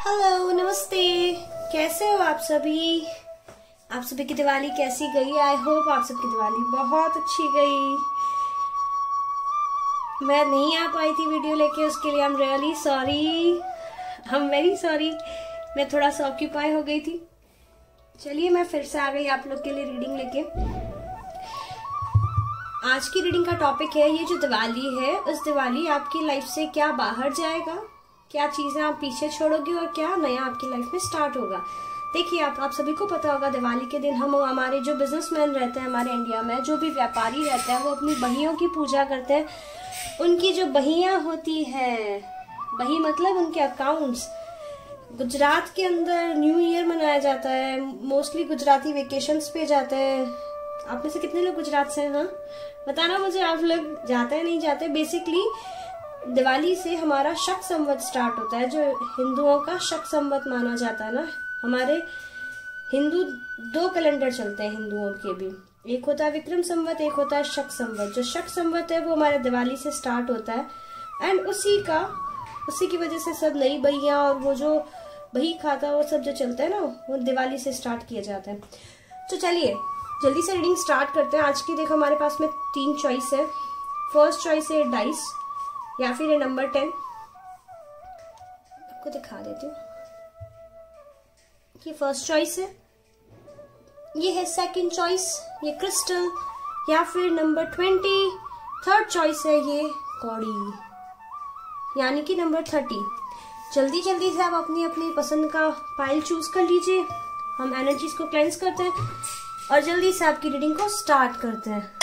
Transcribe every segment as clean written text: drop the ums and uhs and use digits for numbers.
Hello, नमस्ते। कैसे हो आप सभी? आप सभी की दिवाली कैसी गई? आई होप आप सबकी दिवाली बहुत अच्छी गई। मैं नहीं आ पाई थी वीडियो लेके, उसके लिए आई am really sorry. I am very sorry. मैं थोड़ा सा ऑक्यूपाई हो गई थी। चलिए, मैं फिर से आ गई आप लोग के लिए रीडिंग लेके। आज की रीडिंग का टॉपिक है, ये जो दिवाली है, उस दिवाली आपकी लाइफ से क्या बाहर जाएगा, क्या चीजें आप पीछे छोड़ोगे और क्या नया आपकी लाइफ में स्टार्ट होगा। देखिए, आप सभी को पता होगा, दिवाली के दिन हमारे जो बिजनेसमैन रहते हैं हमारे इंडिया में, जो भी व्यापारी रहते हैं, वो अपनी बहियों की पूजा करते हैं। उनकी जो बहियां होती है, बही मतलब उनके अकाउंट्स। गुजरात के अंदर न्यू ईयर मनाया जाता है। मोस्टली गुजराती वेकेशंस पे जाते हैं। आप में से कितने लोग गुजरात से हैं? हाँ, बताना मुझे, आप लोग जाते हैं नहीं जाते? बेसिकली दिवाली से हमारा शक संवत स्टार्ट होता है, जो हिंदुओं का शक संवत माना जाता है ना। हमारे हिंदू 2 कैलेंडर चलते हैं हिंदुओं के भी, एक होता है विक्रम संवत, एक होता है शक संवत। जो शक संवत है वो हमारे दिवाली से स्टार्ट होता है एंड उसी की वजह से सब नई बहियां और वो जो बही खाता वो सब जो चलता है ना, वो दिवाली से स्टार्ट किया जाता है। तो चलिए जल्दी से रीडिंग स्टार्ट करते हैं। आज की देखो हमारे पास में 3 चॉइस है। फर्स्ट चॉइस है डाइस या फिर ये नंबर 10। आपको दिखा देती हूँ। ये फर्स्ट चॉइस है, ये है सेकंड चॉइस, ये क्रिस्टल, या फिर नंबर 20। थर्ड चॉइस है ये कौड़ी, यानी कि नंबर 30। जल्दी जल्दी से आप अपनी अपनी पसंद का पाइल चूज कर लीजिए। हम एनर्जीज को क्लेंस करते हैं और जल्दी से आपकी रीडिंग को स्टार्ट करते हैं।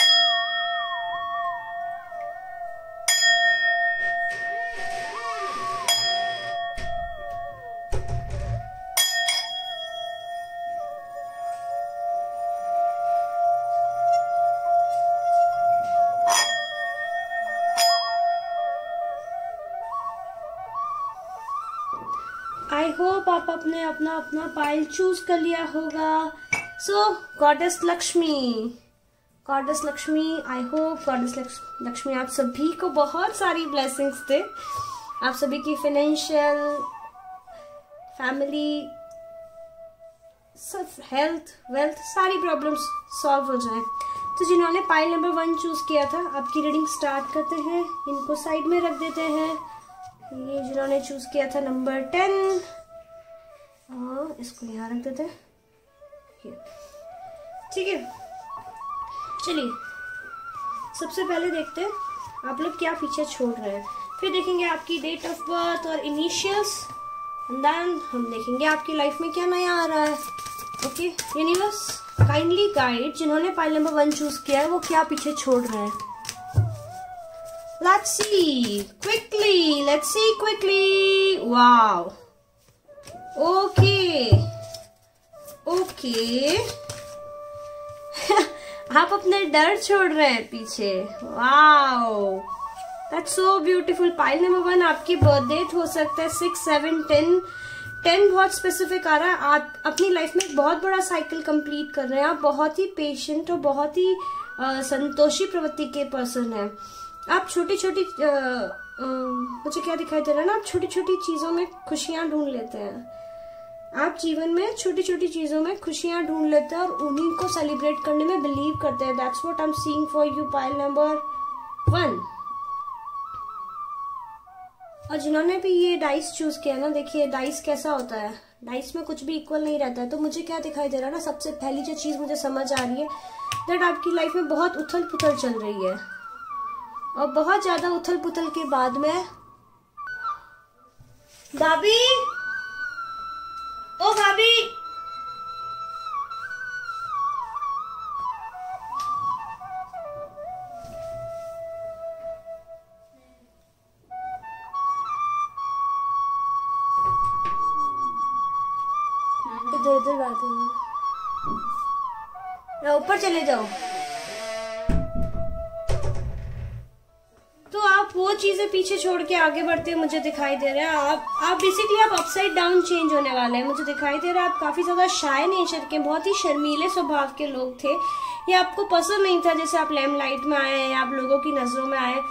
आई होप आप अपना पाइल चूज कर लिया होगा। So goddess Lakshmi, I hope goddess Lakshmi आप सभी को बहुत सारी ब्लेसिंग्स दे। आप सभी की फाइनेंशियल, फैमिली, सब हेल्थ, वेल्थ, सारी प्रॉब्लम्स सॉल्व हो जाए। तो जिन्होंने पाइल नंबर 1 चूज किया था, आपकी रीडिंग स्टार्ट करते हैं। इनको साइड में रख देते हैं। ये जिन्होंने चूज किया था नंबर 10, इसको यहाँ रख देते हैं। ठीक है, चलिए सबसे पहले देखते हैं आप लोग क्या पीछे छोड़ रहे हैं। फिर देखेंगे आपकी डेट ऑफ बर्थ और इनिशियल्स, देन हम देखेंगे आपकी लाइफ में क्या नया आ रहा है। ओके, यूनिवर्स काइंडली गाइड जिन्होंने पाइल नंबर 1 चूज किया है वो क्या पीछे छोड़ रहे हैं। Let's see quickly. Wow. Okay. आप अपने डर छोड़ रहे हैं पीछे। Wow. That's so beautiful. Pile number 1 आपकी बर्थ डेट हो सकता है 6, 7, 10। 10 बहुत स्पेसिफिक आ रहा है। आप अपनी लाइफ में एक बहुत बड़ा साइकिल कंप्लीट कर रहे हैं। आप बहुत ही पेशेंट और बहुत ही संतोषी प्रवृत्ति के पर्सन हैं। आप छोटी छोटी मुझे क्या दिखाई दे रहा है ना, आप छोटी छोटी चीजों में खुशियां ढूंढ लेते हैं। आप जीवन में छोटी छोटी चीजों में खुशियां ढूंढ लेते हैं और उन्हीं को सेलिब्रेट करने में बिलीव करते हैं। That's what I am seeing for you, pile number 1। और जिन्होंने भी ये डाइस चूज किया ना, देखिए डाइस कैसा होता है, डाइस में कुछ भी इक्वल नहीं रहता है। तो मुझे क्या दिखाई दे रहा है ना, सबसे पहली जो चीज मुझे समझ आ रही है, दैट आपकी लाइफ में बहुत उथल पुथल चल रही है और बहुत ज्यादा उथल पुथल के बाद में भाभी, ओ भाभी, इधर इधर बात है, ऊपर चले जाओ। तो आप वो चीजें पीछे छोड़ के आगे बढ़ते हैं मुझे दिखाई दे रहा है। आप बेसिकली आप अपसाइड डाउन चेंज होने वाले हैं। मुझे दिखाई दे रहा है आप काफी ज्यादा शाय नेचर के, बहुत ही शर्मीले स्वभाव के लोग थे। ये आपको पसंद नहीं था जैसे आप लेमलाइट में आए या आप लोगों की नजरों में आए।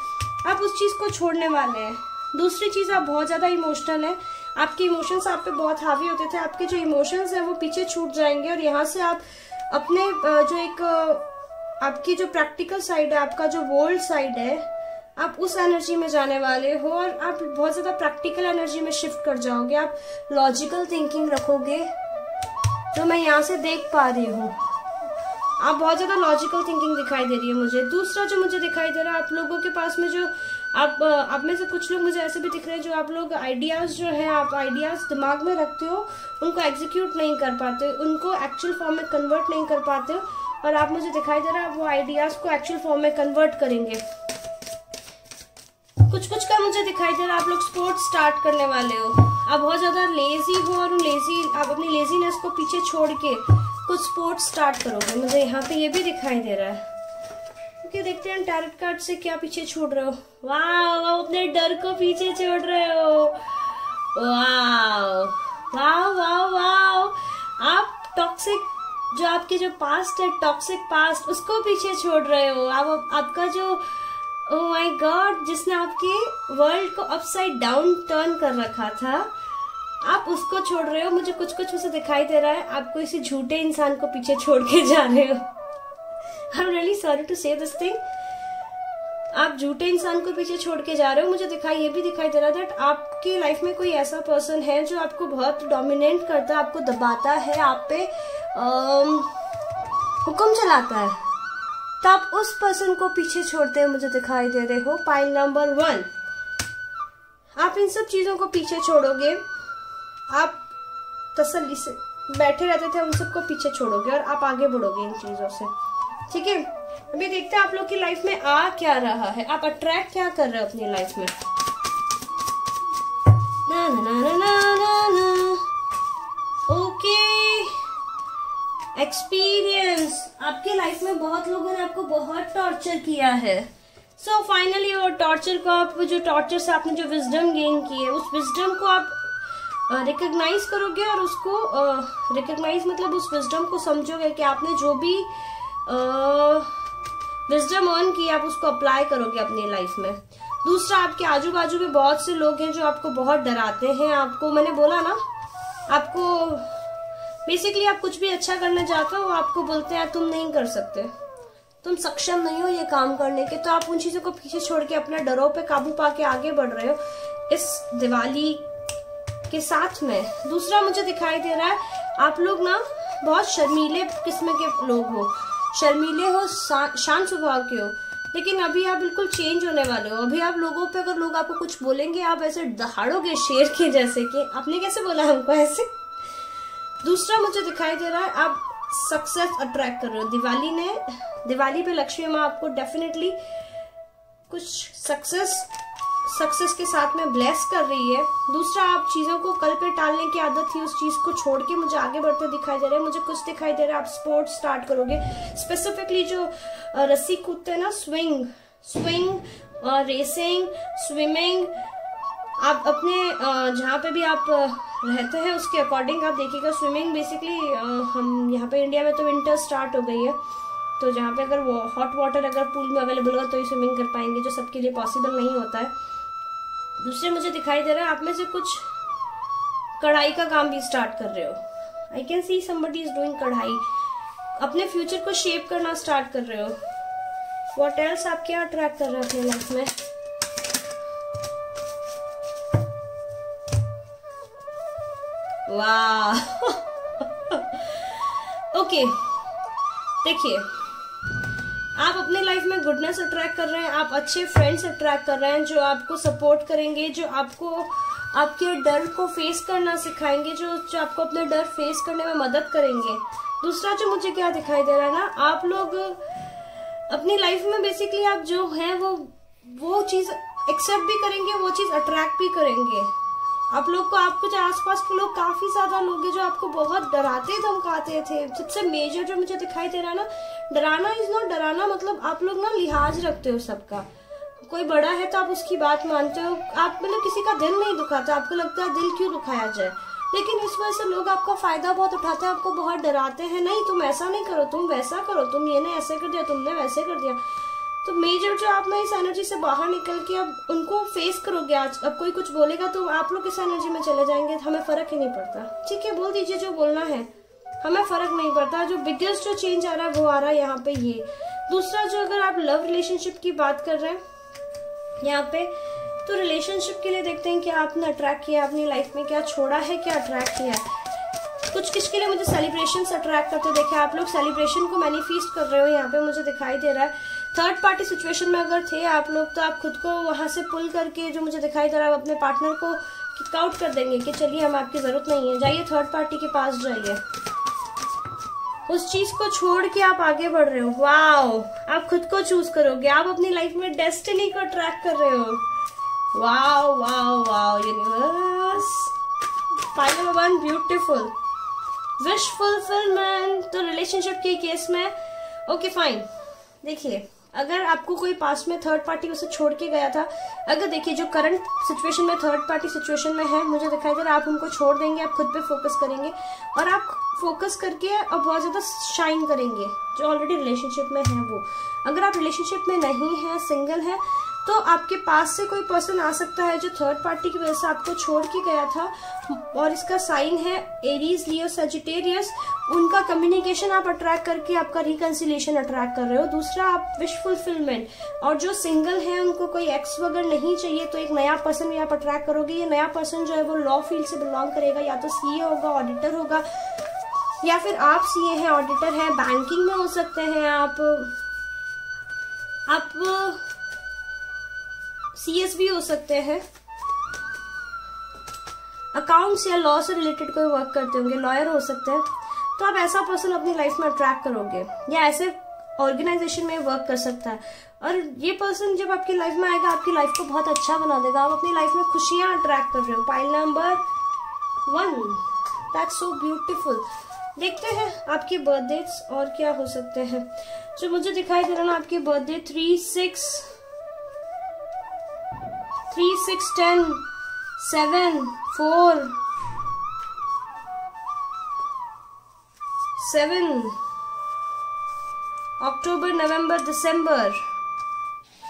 आप उस चीज को छोड़ने वाले हैं। दूसरी चीज, आप बहुत ज्यादा इमोशनल है आपके इमोशंस आप पे बहुत हावी होते थे, आपके जो इमोशंस है वो पीछे छूट जाएंगे और यहाँ से आप अपने जो एक आपकी जो प्रैक्टिकल साइड है, आपका जो वर्ल्ड साइड है, आप उस एनर्जी में जाने वाले हो और आप बहुत ज्यादा प्रैक्टिकल एनर्जी में शिफ्ट कर जाओगे। आप लॉजिकल थिंकिंग रखोगे, जो मैं यहाँ से देख पा रही हूँ। आप बहुत ज्यादा लॉजिकल थिंकिंग दिखाई दे रही है मुझे। दूसरा जो मुझे दिखाई दे रहा है, आप लोगों के पास में जो आप में से कुछ लोग मुझे ऐसे भी दिख रहे हैं जो आप लोग आइडियाज जो है, आप आइडियाज दिमाग में रखते हो, उनको एग्जीक्यूट नहीं कर पाते, उनको एक्चुअल फॉर्म में कन्वर्ट नहीं कर पाते हो, और आप मुझे दिखाई दे रहा है वो आइडियाज को एक्चुअल फॉर्म में कन्वर्ट करेंगे। कुछ कुछ का मुझे दिखाई दे रहा है आप लोग स्पोर्ट्स स्टार्ट करने वाले हो। आप बहुत ज्यादा लेजी हो और आप अपनी लेजीनेस को पीछे छोड़ के कुछ स्पोर्ट्स स्टार्ट करोगे, मुझे यहाँ पे ये भी दिखाई दे रहा है। क्योंकि देखते हैं टैरोट कार्ड से क्या पीछे छोड़ रहे हो। वाह, आप अपने डर को पीछे छोड़ रहे हो। वाह वाह वाह वाह, आप टॉक्सिक जो आपके जो पास्ट है, टॉक्सिक पास्ट, उसको पीछे छोड़ रहे हो। आप आपका जो ओह माय गॉड, जिसने आपके वर्ल्ड को अपसाइड डाउन टर्न कर रखा था, आप उसको छोड़ रहे हो। मुझे कुछ कुछ उसे दिखाई दे रहा है आप कोई किसी झूठे इंसान को पीछे छोड़ के जा रहे हो। I am really sorry to say this thing. आप झूठे इंसान को पीछे छोड़ के जा रहे हो। मुझे ये भी दिखाई दे रहा है दैट आपकी लाइफ में कोई ऐसा पर्सन है जो आपको बहुत डोमिनेट करता है, आपको दबाता है, आप पे हुक्म चलाता है, तो आप उस पर्सन को पीछे छोड़ते हुए मुझे दिखाई दे रहे हो। पाइल नंबर 1, आप इन सब चीजों को पीछे छोड़ोगे। आप तसल्ली से बैठे रहते थे, उन सबको पीछे छोड़ोगे और आप आगे बढ़ोगे इन चीजों से। ठीक है, अभी देखते हैं आप लोग की लाइफ में आ क्या रहा है, आप अट्रैक्ट क्या कर रहे हो अपनी लाइफ में। ना ना ना ना ना ना। Okay, experience. आपके लाइफ में बहुत लोगों ने आपको बहुत टॉर्चर किया है। सो फाइनली वो टॉर्चर को आप, जो टॉर्चर से आपने जो विजडम गेन की है, उस विजडम को आप रिकॉग्नाइज करोगे और उसको रिकॉग्नाइज मतलब उस विजडम को समझोगे कि आपने जो भी विजडम अर्न की, आप उसको अप्लाई करोगे अपनी लाइफ में। दूसरा, आपके आजू बाजू में बहुत से लोग हैं जो आपको बहुत डराते हैं। आपको मैंने बोला ना, आपको बेसिकली आप कुछ भी अच्छा करने जाते हो, आपको बोलते हैं तुम नहीं कर सकते, तुम सक्षम नहीं हो ये काम करने के। तो आप उन चीजों को पीछे छोड़ के अपने डरों पे काबू पाके आगे बढ़ रहे हो इस दिवाली के साथ में। दूसरा मुझे दिखाई दे रहा है आप लोग ना बहुत शर्मीले किस्म के लोग हो, शर्मीले हो, शांत स्वभाव के हो, लेकिन अभी आप बिल्कुल चेंज होने वाले हो। अभी आप लोगों पे अगर लोग आपको कुछ बोलेंगे, आप ऐसे दहाड़ोगे शेर के जैसे कि आपने कैसे बोला हमको ऐसे। दूसरा मुझे दिखाई दे रहा है आप सक्सेस अट्रैक्ट कर रहे हो। दिवाली पे लक्ष्मी माँ आपको डेफिनेटली कुछ सक्सेस के साथ में ब्लेस कर रही है। दूसरा, आप चीजों को कल पे टालने की आदत थी, उस चीज को छोड़ के मुझे आगे बढ़ते दिखाई दे रहे हैं। मुझे कुछ दिखाई दे रहा है आप स्पोर्ट्स स्टार्ट करोगे, स्पेसिफिकली जो रस्सी कूदते हैं ना, स्विंग, रेसिंग, स्विमिंग। आप अपने जहाँ पे भी आप रहते हैं उसके अकॉर्डिंग आप देखिएगा। स्विमिंग बेसिकली हम यहाँ पे इंडिया में तो विंटर स्टार्ट हो गई है, तो जहाँ पे अगर वो हॉट वाटर अगर पूल में अवेलेबल होगा तो ही स्विमिंग कर पाएंगे, जो सबके लिए पॉसिबल नहीं होता है। दूसरे मुझे दिखाई दे रहा है आप में से कुछ कढ़ाई का काम भी स्टार्ट कर रहे हो। I can see somebody is doing कढ़ाई, अपने फ्यूचर को शेप करना स्टार्ट कर रहे हो। व्हाट एल्स आप क्या अट्रैक्ट कर रहे हो अपने लाइफ में। वाह ओके, देखिए आप अपने लाइफ में गुडनेस अट्रैक्ट कर रहे हैं, आप अच्छे फ्रेंड्स अट्रैक्ट कर रहे हैं जो आपको सपोर्ट करेंगे, जो आपको आपके डर को फेस करना सिखाएंगे, जो आपको अपने डर फेस करने में मदद करेंगे। दूसरा जो मुझे क्या दिखाई दे रहा है ना, आप लोग अपनी लाइफ में बेसिकली आप जो है वो चीज एक्सेप्ट भी करेंगे, वो चीज अट्रैक्ट भी करेंगे। आप लोग को, आपको जो आसपास के लोग, काफी ज्यादा लोग हैं जो आपको बहुत डराते धमकाते थे। सबसे मेजर जो मुझे दिखाई दे रहा है ना, डराना इज नॉट डराना, मतलब आप लोग ना लिहाज रखते हो सबका। कोई बड़ा है तो आप उसकी बात मानते हो, आप मतलब किसी का दिल नहीं दुखाता, आपको लगता है दिल क्यों दुखाया जाए, लेकिन इस वजह से लोग आपका फायदा बहुत उठाते हैं, आपको बहुत डराते हैं। नहीं, तुम ऐसा नहीं करो, तुम वैसा करो, तुम ये नहीं ऐसे कर दिया, तुमने वैसे कर दिया। तो मेजर जो आप ना इस एनर्जी से बाहर निकल के अब उनको फेस करोगे। आज अब कोई कुछ बोलेगा तो आप लोग इस एनर्जी में चले जाएंगे, हमें फर्क ही नहीं पड़ता। ठीक है, बोल दीजिए जो बोलना है, हमें फर्क नहीं पड़ता। जो बिगेस्ट जो चेंज आ रहा है वो आ रहा है यहाँ पे ये। दूसरा जो अगर आप लव रिलेशनशिप की बात कर रहे हैं यहाँ पे, तो रिलेशनशिप के लिए देखते हैं क्या आपने अट्रैक्ट किया अपनी लाइफ में, क्या छोड़ा है, क्या अट्रैक्ट किया है। कुछ किसके लिए मुझे सेलिब्रेशन अट्रैक्ट करते देखे, आप लोग सेलिब्रेशन को मैनिफेस्ट कर रहे हो यहाँ पे मुझे दिखाई दे रहा है। थर्ड पार्टी सिचुएशन में अगर थे आप लोग तो आप खुद को वहां से पुल करके जो मुझे दिखाई दे रहा है अपने पार्टनर को किक आउट कर देंगे कि चलिए हम आपकी जरूरत नहीं है, जाइए थर्ड पार्टी के पास जाइए। उस चीज को छोड़ के आप आगे बढ़ रहे हो। वाओ, आप खुद को चूज करोगे, आप अपनी लाइफ में डेस्टिनी को ट्रैक कर रहे हो। Wow wow wow universe, pile number 1 beautiful, wish fulfilment. तो रिलेशनशिप के केस में ओके फाइन, देखिए अगर आपको कोई पास में थर्ड पार्टी उसे छोड़ के गया था, अगर देखिए जो करंट सिचुएशन में थर्ड पार्टी सिचुएशन में है मुझे दिखाई दे रहा है आप उनको छोड़ देंगे, आप खुद पे फोकस करेंगे और आप फोकस करके अब बहुत ज्यादा शाइन करेंगे जो ऑलरेडी रिलेशनशिप में है वो। अगर आप रिलेशनशिप में नहीं है, सिंगल है, तो आपके पास से कोई पर्सन आ सकता है जो थर्ड पार्टी की वजह से आपको छोड़ के गया था और इसका साइन है एरीज, लियो, सजिटेरियस। उनका कम्युनिकेशन आप अट्रैक्ट करके आपका रिकंसिलिएशन अट्रैक्ट कर रहे हो। दूसरा आप विश फुलफिलमेंट, और जो सिंगल है उनको कोई एक्स वगैरह नहीं चाहिए तो एक नया पर्सन भी आप अट्रैक्ट करोगे। ये नया पर्सन जो है वो लॉ फील्ड से बिलोंग करेगा, या तो सीए होगा, ऑडिटर होगा, या फिर आप सीए हैं, ऑडिटर हैं, बैंकिंग में हो सकते हैं आप सीएस भी हो सकते हैं, अकाउंट्स या लॉ से रिलेटेड कोई वर्क करते होंगे, लॉयर हो सकते हैं। तो आप ऐसा पर्सन अपनी लाइफ में अट्रैक्ट करोगे या ऐसे ऑर्गेनाइजेशन में वर्क कर सकता है और ये पर्सन जब आपकी लाइफ में आएगा आपकी लाइफ को बहुत अच्छा बना देगा। आप अपनी लाइफ में खुशियां अट्रैक्ट कर रहे हो। Pile number 1, that's so beautiful. देखते हैं आपकी बर्थडेज और क्या हो सकते हैं जो मुझे दिखाई दे रहा है। आपकी बर्थडे 3, 6, 10, 7, 4, 7, अक्टूबर, नवंबर, दिसंबर।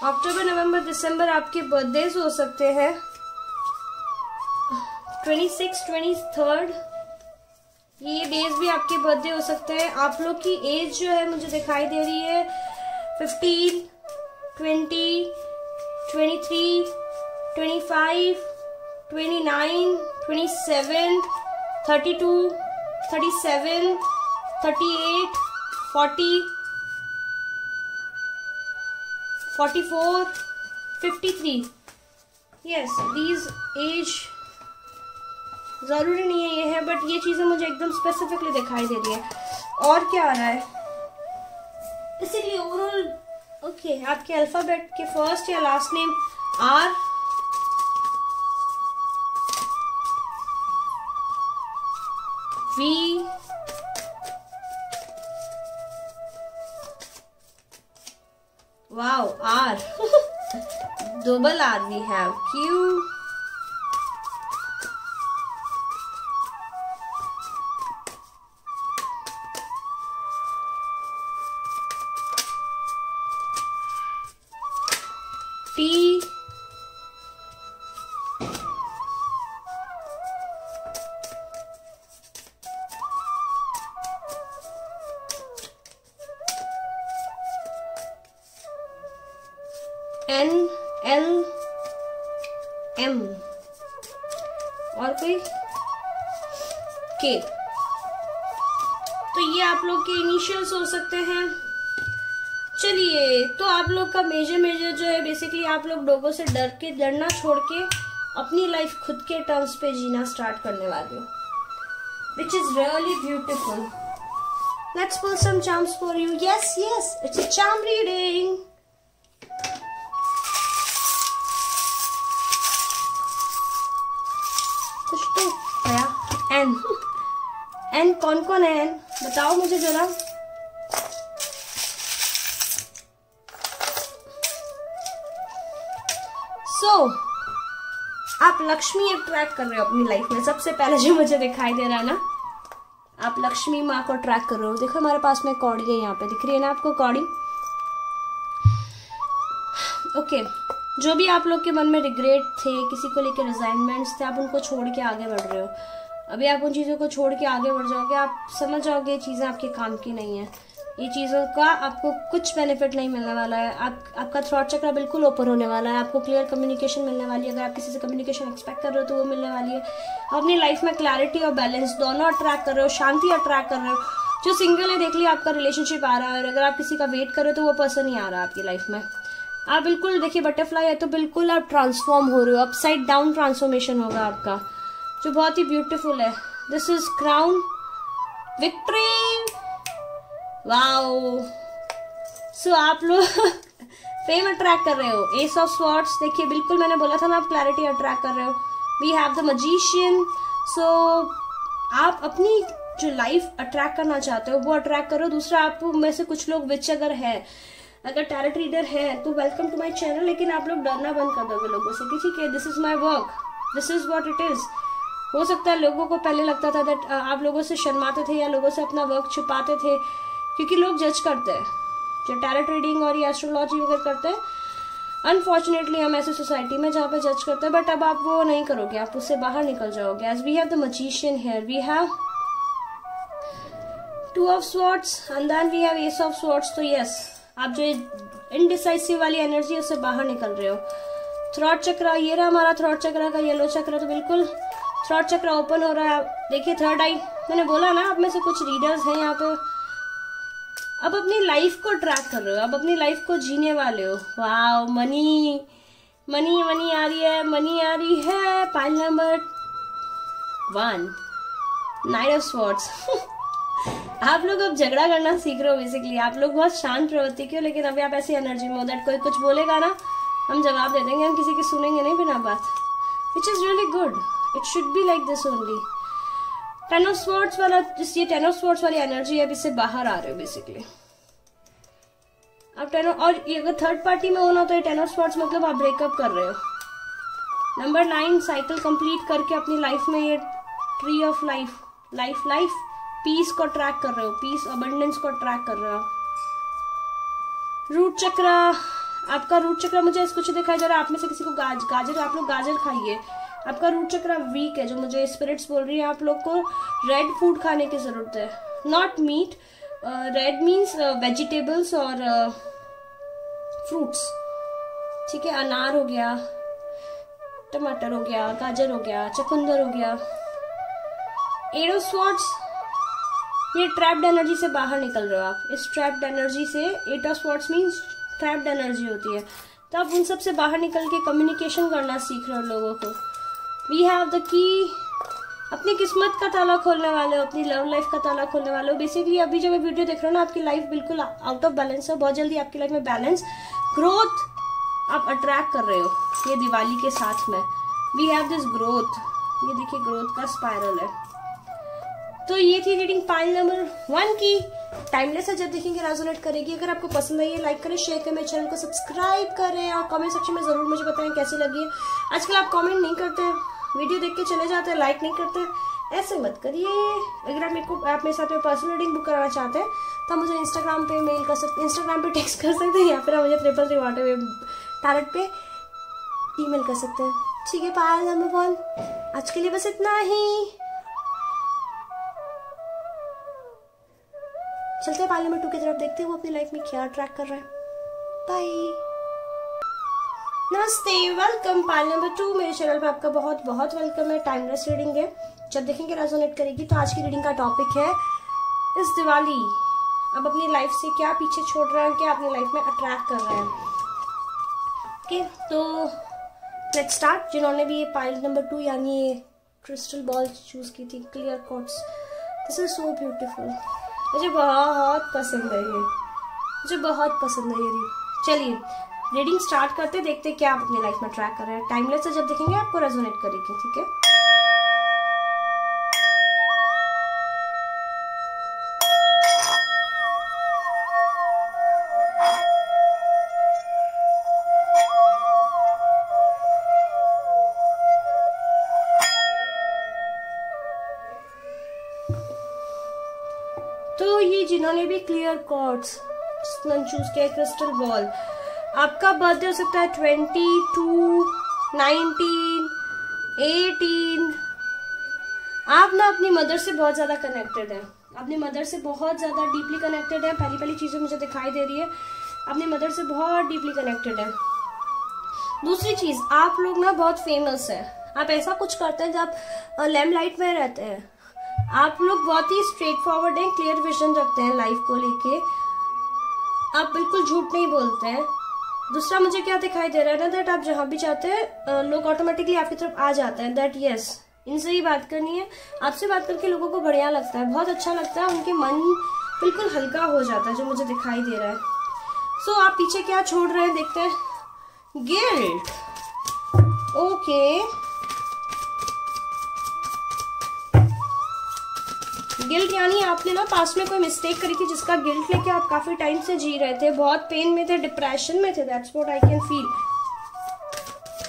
अक्टूबर, नवंबर, दिसंबर आपके बर्थडेज हो सकते हैं। 26, 23 ये डेज भी आपके बर्थडे हो सकते हैं। आप लोग की एज जो है मुझे दिखाई दे रही है 15, 20, 23, 25, 29, 27, 32, 37, 38, 40, 44, 53। यस, दीज एज जरूरी नहीं है ये है, बट ये चीजें मुझे एकदम स्पेसिफिकली दिखाई दे रही है। और क्या आ रहा है इसीलिए ओवरऑल ओके, आपके अल्फाबेट के फर्स्ट या last name R, V, wow R, double R we have, Q, T, N, L, M और कोई के। तो ये आप लोग के इनिशियल्स हो सकते हैं। चलिए, तो आप लोग का मेजर जो है बेसिकली आप लोग लोगों से डरना छोड़ के अपनी लाइफ खुद के टर्म्स पे जीना स्टार्ट करने वाले हो, which is really beautiful. Let's pull some charms for you. Yes yes, it's a charm reading. कुछ तो आया। एन, एन कौन कौन है? एन बताओ मुझे जरा। आप लक्ष्मी अट्रैक्ट कर रहे हो अपनी लाइफ में। सबसे पहले जो मुझे दिखाई दे रहा है ना, आप लक्ष्मी माँ को अट्रैक्ट कर रहे हो। देखो हमारे पास में कौड़ी है, यहाँ पे दिख रही है ना आपको कौड़ी। ओके जो भी आप लोग के मन में रिग्रेट थे, किसी को लेकर रिजाइनमेंट्स थे, आप उनको छोड़ के आगे बढ़ रहे हो। अभी आप उन चीज़ों को छोड़ के आगे बढ़ जाओगे, आप समझ जाओगे ये चीज़ें आपके काम की नहीं है, ये चीज़ों का आपको कुछ बेनिफिट नहीं मिलने वाला है। आपका थ्रॉट चक्र बिल्कुल ओपन होने वाला है, आपको क्लियर कम्युनिकेशन मिलने वाली है। अगर आप किसी से कम्युनिकेशन एक्सपेक्ट कर रहे हो तो वो मिलने वाली है। आप अपनी लाइफ में क्लैरिटी और बैलेंस दोनों अट्रैक्ट कर रहे हो, शांति अट्रैक्ट कर रहे हो। जो सिंगल है देख लिया आपका रिलेशनशिप आ रहा है, और अगर आप किसी का वेट कर रहे हो तो वो पर्सन ही आ रहा है आपकी लाइफ में। आप बिल्कुल देखिए बटरफ्लाई है तो बिल्कुल आप ट्रांसफॉर्म हो रहे हो, अपसाइड डाउन ट्रांसफॉर्मेशन होगा आपका, जो बहुत ही ब्यूटीफुल है। This is crown victory. Wow, so आप लोग फेम अट्रैक्ट कर रहे हो। एस ऑफ स्वॉर्ड्स देखिए, बिल्कुल मैंने बोला था ना, आप क्लैरिटी अट्रैक्ट कर रहे हो। We have the magician. So आप अपनी जो लाइफ अट्रैक्ट करना चाहते हो वो अट्रैक्ट करो। दूसरा, आप में से कुछ लोग विच अगर टैरोट रीडर है तो वेलकम टू माय चैनल, लेकिन आप लोग डरना बंद कर दोगे लोगों से कि ठीक है, this is my work, this is what it is. हो सकता है लोगों को पहले लगता था दैट आप लोगों से शर्माते थे या लोगों से अपना वर्क छुपाते थे, क्योंकि लोग जज करते हैं जो टैरोट रीडिंग और ये एस्ट्रोलॉजी वगैरह करते हैं। अनफॉर्चुनेटली हम ऐसे सोसाइटी में जहाँ पे जज करते हैं, बट अब आप वो नहीं करोगे, आप उससे बाहर निकल जाओगे। As we have the magician here, we have two of swords and then we have ace of swords. तो यस, आप जो इनडिसाइसिव वाली एनर्जी है उससे बाहर निकल रहे हो। थ्रॉट चक्र, ये रहा हमारा थ्रॉट चक्र का येलो चक्र, तो बिल्कुल थ्रॉट चक्र ओपन हो रहा है। देखिए थर्ड आई, मैंने बोला ना आप में से कुछ रीडर्स हैं यहाँ पे, अब अपनी लाइफ को ट्रैक कर रहे हो, अब अपनी लाइफ को जीने वाले हो। वाओ, मनी मनी मनी आ रही है, मनी आ रही है। Pile number 1, night of swords. आप लोग अब झगड़ा करना सीख रहे हो बेसिकली। आप लोग बहुत शांत प्रवृत्ति के हो, लेकिन अभी आप ऐसी एनर्जी में हो दैट कोई कुछ बोलेगा ना, हम जवाब दे देंगे, हम किसी की सुनेंगे नहीं बिना बात, विच is really good. It should be like this only. Ten of swords वाला, जिस ये टेन ऑफ स्वॉर्ड्स वाली एनर्जी है, अब इससे बाहर आ रहे हो बेसिकली आप टेन। और ये अगर थर्ड पार्टी में होना तो ये टेन ऑफ स्वॉर्ड्स मतलब आप ब्रेकअप कर रहे हो। नंबर 9, साइकिल कंप्लीट करके अपनी लाइफ में ये ट्री ऑफ लाइफ पीस को ट्रैक कर रहे हो, पीस अबंडेंस को ट्रैक कर रहे हो। रूट चक्र, आपका रूट चक्र मुझे कुछ दिखाई दे रहा है। आप में से किसी को गाजर, आप लोग गाजर खाइए। आपका रूट चक्र वीक है, जो मुझे स्पिरिट्स बोल रही है। आप लोग को रेड फूड खाने की जरूरत है, not meat. Red means vegetables और फ्रूट्स, ठीक है। अनार हो गया, टमाटर हो गया, गाजर हो गया, चुकंदर हो गया। एट ऑफ स्वॉर्ड्स, ये ट्रैप्ड एनर्जी से बाहर निकल रहे हो आप। इस ट्रैप्ड एनर्जी से, eight of swords means trapped energy होती है, तो आप उन सब से बाहर निकल के कम्युनिकेशन करना सीख रहे हो लोगों को। वी हैव द की, अपनी किस्मत का ताला खोलने वाले हो, अपनी लव लाइफ का ताला खोलने वाले हो। बेसिकली अभी जब मैं वीडियो देख रहे हो ना, आपकी लाइफ बिल्कुल आउट ऑफ बैलेंस है। बहुत जल्दी आपकी लाइफ में बैलेंस, ग्रोथ आप अट्रैक्ट कर रहे हो ये दिवाली के साथ में। वी हैव दिस ग्रोथ, ये देखिए ग्रोथ का स्पाइरल है। तो ये थी रीडिंग पाइल नंबर 1 की। टाइमलेस है, जब देखेंगे रेजोनेट करेगी। अगर आपको पसंद आई है, लाइक करें, शेयर करें, मेरे चैनल को सब्सक्राइब करें, और कमेंट सेक्शन में जरूर मुझे बताएं कैसी लगी है। आजकल आप कमेंट नहीं करते हैं, वीडियो देख के चले जाते हैं, लाइक नहीं करते। ऐसे मत करिए। अगर आप मेरे साथ में पर्सनल रीडिंग बुक कराना चाहते हैं तो मुझे इंस्टाग्राम पे मेल कर सकते हैं, इंस्टाग्राम पे टेक्स्ट कर सकते हैं, या फिर मुझे 333 टैरोट पे ईमेल कर सकते हैं। ठीक है, पाइल नंबर 1 आज के लिए बस इतना ही। चलते हैं पाइल नंबर 2 की तरफ, देखते हैं वो अपनी लाइफ में क्या ट्रैक कर रहा है। बाय, नमस्ते, वेलकम। पाइल नंबर 2 मेरे चैनल पे आपका बहुत बहुत वेलकम है। टाइमलेस रीडिंग है, जब देखेंगे रेजोनेट करेगी। तो आज की रीडिंग का टॉपिक है इस दिवाली अब अपनी लाइफ से क्या पीछे छोड़ रहे हैं, क्या अपनी लाइफ में अट्रैक्ट कर रहे हैं। ओके, तो लेट्स स्टार्ट। जिन्होंने भी ये पाइल नंबर 2 यानी ये क्रिस्टल बॉल चूज की थी, clear quartz, this is so beautiful. मुझे बहुत पसंद है ये, मुझे बहुत पसंद है ये। चलिए रीडिंग स्टार्ट करते, देखते क्या आप अपनी लाइफ में ट्रैक कर रहे हैं। टाइमलेस से जब देखेंगे आपको रेजोनेट करेगी, ठीक है। तो ये जिन्होंने भी क्लियर कॉर्ड्स चूज किया, क्रिस्टल बॉल, आपका बर्थडे हो सकता है 22, 19, 18। आप ना अपनी मदर से बहुत ज्यादा कनेक्टेड है, अपनी मदर से बहुत ज्यादा डीपली कनेक्टेड है। पहली चीजें मुझे दिखाई दे रही है, अपनी मदर से बहुत डीपली कनेक्टेड है। दूसरी चीज, आप लोग ना बहुत फेमस है। आप ऐसा कुछ करते हैं जब लैम्पलाइट में रहते हैं। आप लोग बहुत ही स्ट्रेट फॉरवर्ड हैं, क्लियर विजन रखते हैं लाइफ को लेके। आप बिल्कुल झूठ नहीं बोलते हैं। दूसरा मुझे क्या दिखाई दे रहा है ना, दैट आप जहां भी जाते हैं लोग ऑटोमेटिकली आपकी तरफ आ जाते हैं। दैट यस, इनसे ही बात करनी है। आपसे बात करके लोगों को बढ़िया लगता है, बहुत अच्छा लगता है, उनके मन बिल्कुल हल्का हो जाता है, जो मुझे दिखाई दे रहा है। सो आप पीछे क्या छोड़ रहे हैं देखते हैं। Guilt, okay. गिल्ट यानी आपने ना पास्ट में कोई मिस्टेक करी थी जिसका गिल्ट लेके आप काफी टाइम से जी रहे थे, बहुत पेन में थे, डिप्रेशन में थे। That's what I can feel.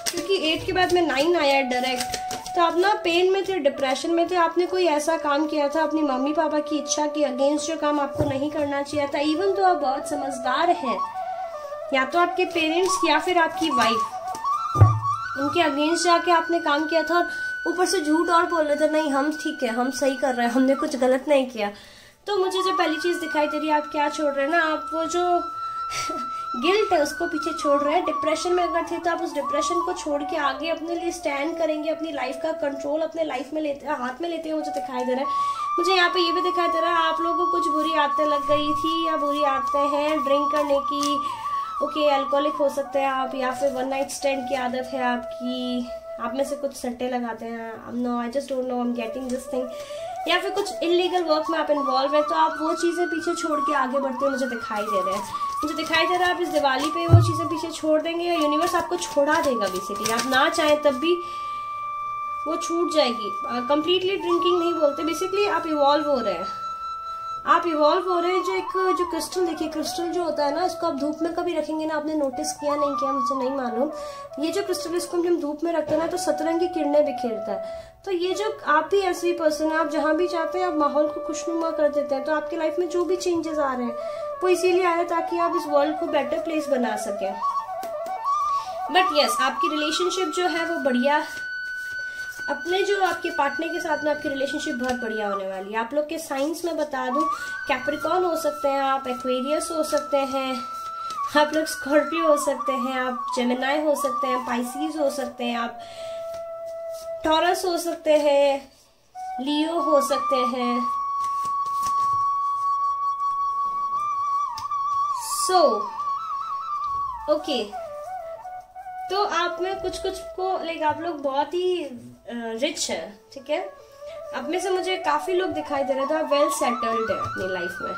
क्योंकि 8 के बाद में 9 आया डायरेक्ट, तो आप ना पेन में थे, डिप्रेशन में थे। आपने कोई ऐसा काम किया था अपनी मम्मी पापा की इच्छा के अगेंस्ट, जो काम आपको नहीं करना चाहिए था। इवन तो आप बहुत समझदार हैं, या तो आपके पेरेंट्स या फिर आपकी वाइफ, उनके अगेंस्ट जाके आपने काम किया था और ऊपर से झूठ और बोल रहे थे, नहीं हम ठीक है, हम सही कर रहे हैं, हमने कुछ गलत नहीं किया। तो मुझे जो पहली चीज दिखाई दे रही है, आप क्या छोड़ रहे हैं ना, आप वो जो गिल्ट है उसको पीछे छोड़ रहे हैं। डिप्रेशन में अगर थे तो आप उस डिप्रेशन को छोड़ के आगे अपने लिए स्टैंड करेंगे, अपनी लाइफ का कंट्रोल अपने लाइफ में लेते हाथ में लेते हैं। मुझे दिखाई दे रहा है, मुझे यहाँ पे ये भी दिखाई दे रहा है, आप लोगों को कुछ बुरी आदतें लग गई थी या बुरी आदतें हैं ड्रिंक करने की। ओके, अल्कोहलिक हो सकते हैं आप, या फिर वन नाइट स्टैंड की आदत है आपकी, आप में से कुछ सट्टे लगाते हैं। No, I just don't know, I am getting this thing. या फिर कुछ इलीगल वर्क में आप इन्वॉल्व है, तो आप वो चीजें पीछे छोड़ के आगे बढ़ते मुझे दिखाई दे रहे हैं। मुझे दिखाई दे रहा है आप इस दिवाली पे वो चीजें पीछे छोड़ देंगे, या यूनिवर्स आपको छोड़ा देगा। बेसिकली आप ना चाहें तब भी वो छूट जाएगी। कंप्लीटली ड्रिंकिंग नहीं बोलते, बेसिकली आप इवॉल्व हो रहे हैं, आप इवॉल्व हो रहे हैं। जो क्रिस्टल देखिए, क्रिस्टल जो होता है ना, इसको आप धूप में कभी रखेंगे ना, आपने नोटिस किया नहीं किया मुझे नहीं मालूम। ये जो क्रिस्टल, इसको हम धूप में रखते हैं ना, तो सतरंगी किरणें बिखेरता है। तो ये जो आप भी ऐसे ही पर्सन है, आप जहां भी जाते हैं आप माहौल को खुशनुमा कर देते हैं। तो आपकी लाइफ में जो भी चेंजेस आ रहे हैं वो इसीलिए आ रहे हैं ताकि आप इस वर्ल्ड को बेटर प्लेस बना सकें। बट यस, आपकी रिलेशनशिप जो है वो बढ़िया, अपने जो आपके पार्टनर के साथ में आपकी रिलेशनशिप बहुत बढ़िया होने वाली है। आप लोग के साइंस में बता दूं, कैप्रिकॉर्न हो सकते हैं आप, एक्वेरियस हो सकते हैं आप लोग, स्कॉर्पियो हो सकते हैं आप, जेमिनाई हो सकते हैं, पाइसिस हो सकते हैं आप, टॉरस हो सकते हैं, लियो हो सकते हैं। सो ओके, तो आप में कुछ को लाइक आप लोग बहुत ही रिच है, ठीक है। आप में से मुझे काफी लोग दिखाई दे रहे थे, आप वेल सेटल्ड है अपनी लाइफ में।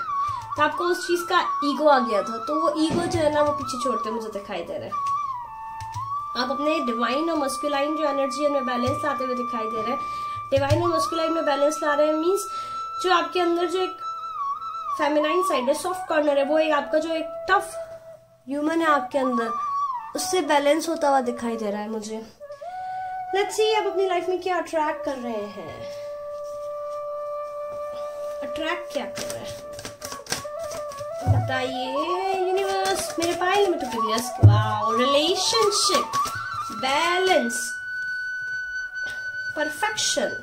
तो आपको उस चीज का ईगो आ गया था, तो वो ईगो जो है ना वो पीछे छोड़ते मुझे दिखाई दे रहा है। आप अपने डिवाइन और मस्कुलाइन जो एनर्जी है उनमें बैलेंस लाते हुए दिखाई दे रहे हैं। डिवाइन और मस्कुलाइन में बैलेंस ला रहे हैं मीन्स जो आपके अंदर जो एक फेमिनाइन साइड है, सॉफ्ट कॉर्नर है, वो एक आपका जो एक टफ ह्यूमन है आपके अंदर, उससे बैलेंस होता हुआ दिखाई दे रहा है मुझे। लेट्स सी आप अपनी लाइफ में क्या अट्रैक्ट कर रहे हैं, अट्रैक्ट क्या कर रहे हैं बताइए यूनिवर्स। मेरे पाइल में तो wow, relationship, balance, perfection.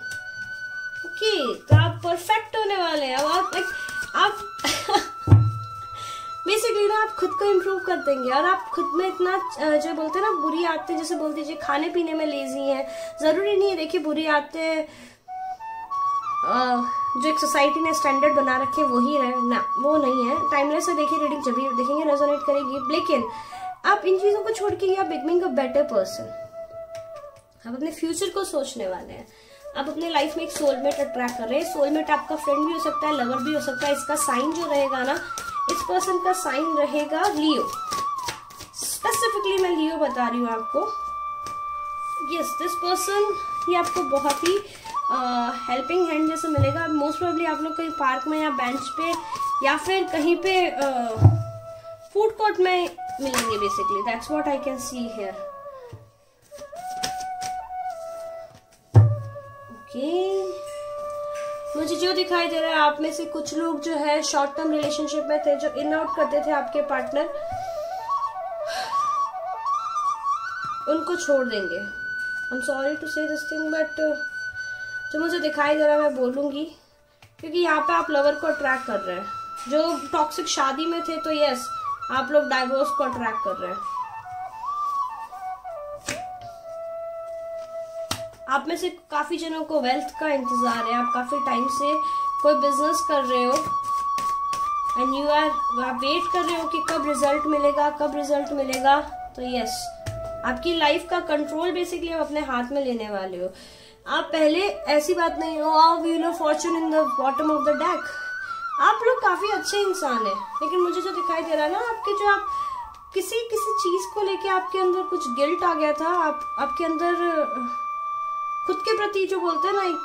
Okay, तो आप परफेक्ट होने वाले हैं। अब आप बेसिकली ना आप खुद को इम्प्रूव कर देंगे, और आप खुद में इतना जो बोलते हैं ना बुरी आदतें, जैसे बोल दीजिए खाने पीने में लेजी हैं, जरूरी नहीं है। देखिए बुरी आदतें जो एक सोसाइटी ने स्टैंडर्ड बना रखे वही रहे ना, वो नहीं है। टाइमलेस है, देखिए रीडिंग जब भी देखेंगे रेजोनेट करेगी। लेकिन आप इन चीजों को छोड़ के आप बिकमिंग अ बेटर पर्सन, आप अपने फ्यूचर को सोचने वाले हैं। आप अपने लाइफ में एक सोलमेट अट्रैक्ट कर रहे हैं। सोलमेट आपका फ्रेंड भी हो सकता है, लवर भी हो सकता है। इसका साइन जो रहेगा ना, इस पर्सन का साइन रहेगा लियो। स्पेसिफिकली मैं लियो बता रही हूँ आपको। यस, दिस पर्सन ये आपको बहुत ही हेल्पिंग हैंड जैसे मिलेगा। मोस्ट प्रोबेबली आप लोग कहीं पार्क में या बेंच पे या फिर कहीं पे फूड कोर्ट में मिलेंगे। Basically that's what I can see here. मुझे जो दिखाई दे रहा है, आप में से कुछ लोग जो है शॉर्ट टर्म रिलेशनशिप में थे, जो इन आउट करते थे आपके पार्टनर। उनको छोड़ देंगे। I am sorry to say this thing, but जो मुझे दिखाई दे रहा है मैं बोलूंगी, क्योंकि यहाँ पे आप लवर को अट्रैक्ट कर रहे हैं। जो टॉक्सिक शादी में थे तो यस, आप लोग डाइवोर्स को अट्रैक्ट कर रहे हैं। आप में से काफी जनों को वेल्थ का इंतजार है। आप काफी टाइम से कोई बिजनेस कर रहे हो एंड यू आर, आप वेट कर रहे हो कि कब रिजल्ट मिलेगा, कब रिजल्ट मिलेगा। तो यस, आपकी लाइफ का कंट्रोल बेसिकली आप अपने हाथ में लेने वाले हो। आप पहले ऐसी बात नहीं हो wheel of Fortune in the bottom of the deck. आप लोग काफी अच्छे इंसान हैं, लेकिन मुझे जो दिखाई दे रहा है ना आपके, जो आप किसी चीज को लेके आपके अंदर कुछ गिल्ट आ गया था, आपके अंदर खुद के प्रति जो बोलते हैं ना एक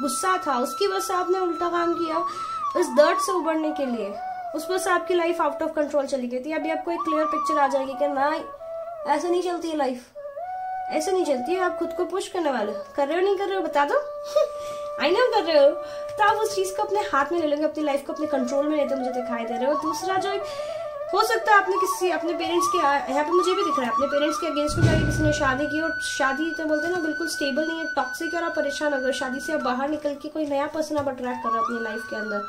गुस्सा था, उसकी वजह से आपने उल्टा काम किया इस दर्द से उबरने के लिए। उस वजह से आपकी लाइफ आउट ऑफ कंट्रोल चली गई थी। अभी आपको एक क्लियर पिक्चर आ जाएगी कि ना, ऐसे नहीं चलती है लाइफ, ऐसे नहीं चलती है। आप खुद को पुश करने वाले कर रहे हो, नहीं कर रहे हो बता दो आई नो कर रहे हो, तो आप उस चीज को अपने हाथ में ले लोगे, अपनी लाइफ को अपने कंट्रोल में लेते मुझे दिखाई दे रहे हो। दूसरा जो हो सकता है आपने किसी अपने पेरेंट्स के, यहाँ पे मुझे भी दिख रहा है, अपने पेरेंट्स के अगेंस्ट में जाके किसी ने शादी की, और शादी तो बोलते हैं ना बिल्कुल स्टेबल नहीं है, टॉक्सिक है, और आप परेशान हो गए शादी से। आप बाहर निकल के कोई नया पर्सन आप अट्रैक्ट कर रहे हो अपनी लाइफ के अंदर।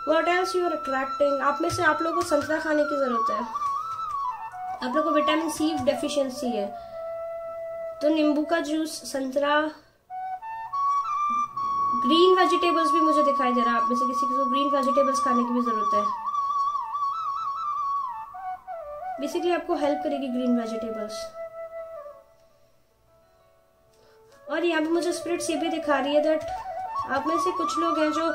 What else you are attracting? आप में से आप लोगों को संतरा खाने की जरूरत है, आप लोगों को विटामिन सी डेफिशिएंसी है, तो नींबू का जूस, संतरा, ग्रीन वेजिटेबल्स भी मुझे दिखाई दे रहा है। आप में से किसी को ग्रीन वेजिटेबल्स खाने की भी जरूरत है। बेसिकली आपको हेल्प करेगी ग्रीन वेजिटेबल्स। और यहाँ पे मुझे स्पिरिट्स ये भी दिखा रही है दैट आप में से कुछ लोग हैं जो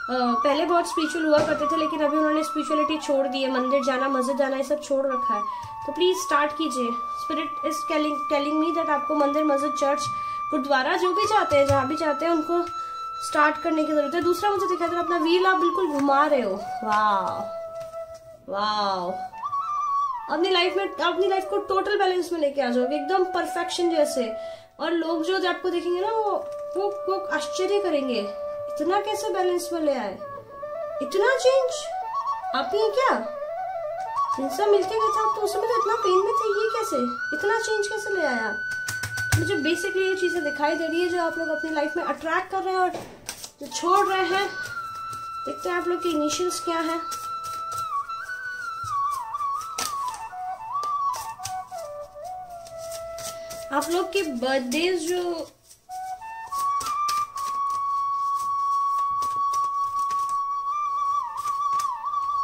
पहले बहुत स्पिरिचुअल हुआ करते थे, लेकिन अभी उन्होंने स्पिरिचुअलिटी छोड़ दी है, मंदिर जाना, मस्जिद जाना, ये सब छोड़ रखा है। तो प्लीज स्टार्ट कीजिए। Spirit is telling me that आपको मंदिर, मस्जिद, चर्च, गुरुद्वारा, जो भी चाहते हैं, जहां भी चाहते हैं, उनको स्टार्ट करने की जरूरत है। दूसरा मुझे दिखाई दे रहा है अपना व्हील आप बिल्कुल घुमा रहे हो। वाह वाह, अपनी लाइफ को टोटल बैलेंस में लेके आ जाओगे, एकदम परफेक्शन जैसे। और लोग जो आपको देखेंगे ना वो आश्चर्य करेंगे, इतना कैसे बैलेंस में ले आए, इतना चेंज आप ही क्या? जिनसे मिलके गए थे आप तो उस समय तो इतना पेन में थे, ये कैसे इतना चेंज कैसे ले आया? मुझे बेसिकली ये चीजें दिखाई दे रही है जो आप लोग अपनी लाइफ में अट्रैक्ट कर रहे हैं और जो छोड़ रहे हैं। देखते हैं आप लोग के इनिशियल्स क्या है। आप लोग के बर्थडेज जो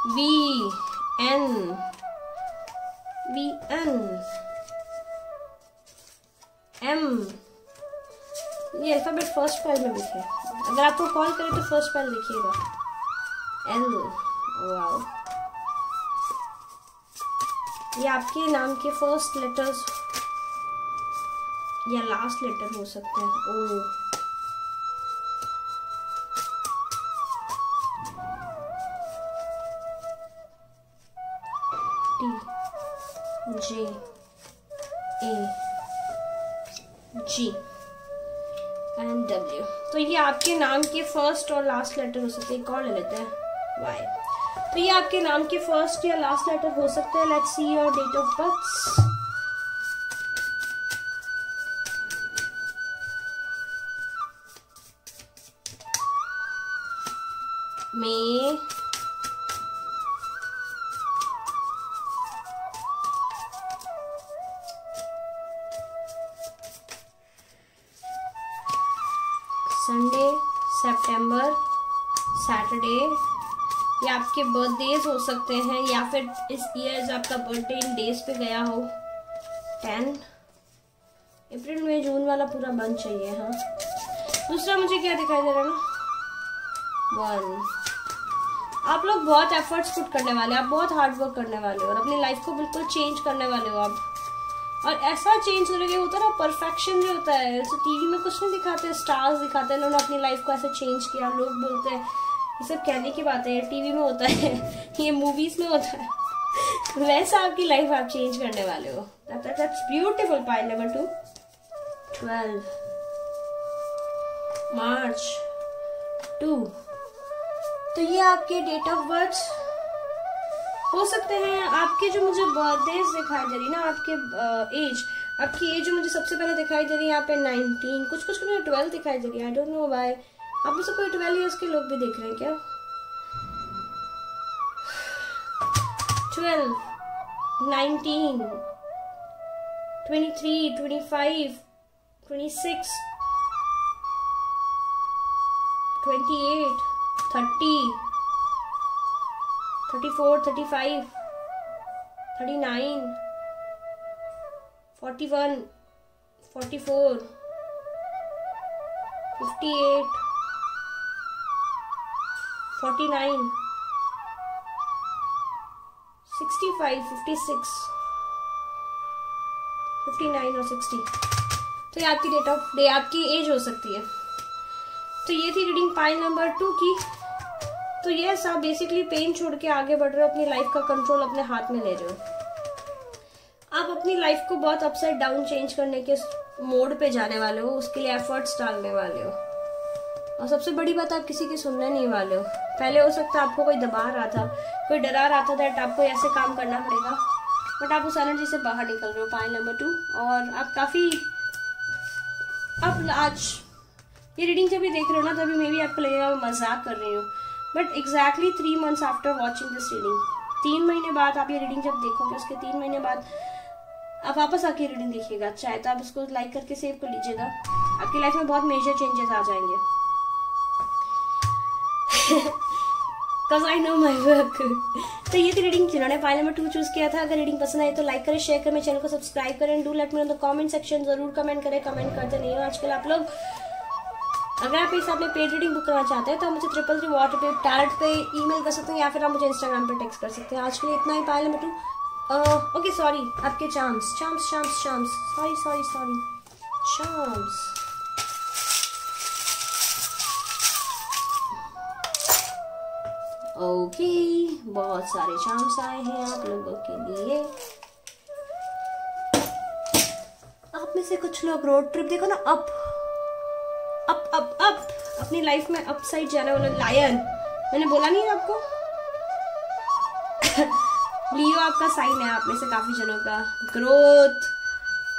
VN M, ये अल्फाबेट फर्स्ट फाइल में लिखे। अगर आपको कॉल करे तो फर्स्ट फाइल लिखिएगा L। वाओ, ये आपके नाम के फर्स्ट लेटर्स या लास्ट लेटर हो सकते हैं। ओ T, J, A, G and W। तो ये आपके नाम के फर्स्ट और लास्ट लेटर हो सकते हैं। एक और ले लेते हैं Y। तो ये आपके नाम के फर्स्ट या लास्ट लेटर हो सकते हैं। Let's see your date of birth. May, Sunday, September, Saturday. ये आपके बर्थडेज हो सकते हैं या फिर इस ईयर आपका बर्थडे इन डेज पे गया हो। 10 अप्रैल, मई, जून वाला पूरा बंद चाहिए। हाँ, दूसरा मुझे क्या दिखाई दे रहा है ना, 1। आप लोग बहुत एफर्ट्स पुट करने वाले, आप बहुत हार्ड वर्क करने वाले हो और अपनी लाइफ को बिल्कुल चेंज करने वाले हो आप। और ऐसा चेंज करोगे, होता है ना परफेक्शन जो होता है, तो टीवी में कुछ नहीं दिखाते, स्टार्स दिखाते हैं, उन्होंने अपनी लाइफ को ऐसे चेंज किया। लोग बोलते हैं ये सब कहने की बात है, टीवी में होता है ये मूवीज में होता है वैसा आपकी लाइफ आप चेंज करने वाले हो। That's beautiful. पाइल नंबर 2, 12 मार्च 2। तो ये आपके डेट ऑफ बर्थ हो सकते हैं। आपके जो मुझे बर्थडेज दिखाई दे रही ना, आपके एज आपकी एज जो मुझे सबसे पहले दिखाई दे रही है यहाँ पे 19, कुछ कुछ मुझे 12 दिखाई दे रही है। आई डोंट नो व्हाई। आप में से कोई 12 ईयर्स के लोग भी देख रहे हैं क्या? 12, 19, 23, 25, 26, 28, 30, 34, 35, 39, 41, 44, 58, 49, 65, 56, 59 और 60। तो ये आपकी डेट ऑफ डे, आपकी एज हो सकती है। तो ये थी रीडिंग पाइल नंबर 2 की। तो ये आप बेसिकली पेन छोड़ के आगे बढ़ रहे हो, अपनी लाइफ का कंट्रोल अपने हाथ में ले रहे हो। आप अपनी लाइफ को बहुत अपसाइड डाउन चेंज करने के मोड पे जाने वाले हो, उसके लिए एफर्ट्स डालने वाले हो। और सबसे बड़ी बात, आप किसी की सुनने नहीं वाले हो। पहले हो सकता है आपको कोई दबा रहा था, कोई डरा रहा था दैट आपको ऐसे काम करना पड़ेगा, बट आप उस एनर्जी से बाहर निकल रहे हो पाइल नंबर 2। और आप काफी आज ये रीडिंग जब भी देख रहे हो ना, तभी मे भी आपको लगेगा मैं मजाक कर रही हूँ, but exactly 3 months after watching this reading, 3 महीने बाद आप ये रीडिंग जब देखोगे, उसके 3 महीने बाद आप वापस आके रीडिंग देखिएगा। चाहे तो आप इसको लाइक करके सेव कर लीजिएगा। आपकी लाइफ में बहुत मेजर चेंजेस आ जाएंगे। Cause I know my work। तो ये थी रीडिंग जिन्होंने पाइल नंबर 2 चूज किया था। अगर रीडिंग पसंद आई तो लाइक करें, शेयर करें, चैनल को सब्सक्राइब करें। Do let me know the comment section, जरूर कमेंट करें। कमेंट करते नहीं हो आजकल आप लोग। अगर आप इस अपने पेड रीडिंग बुक करना चाहते हैं तो आप मुझे 333 व्हाट्सएप पे, टैलेंट पे ईमेल कर सकते हैं, या फिर आप मुझे इंस्टाग्राम पे टेक्स्ट कर सकते हैं। आज के लिए इतना ही पाइल नंबर 2। ओके सॉरी, आपके चार्म्स ओके, बहुत सारे चार्म्स आए हैं आप लोगों के लिए। आप में से कुछ लोग रोड ट्रिप, देखो ना, अप अप अप अप, अपनी लाइफ में अप साइड जाने वाला लायन। मैंने बोला नहीं आपको? लियो आपका साइन है, आप में से काफी जनों का। Growth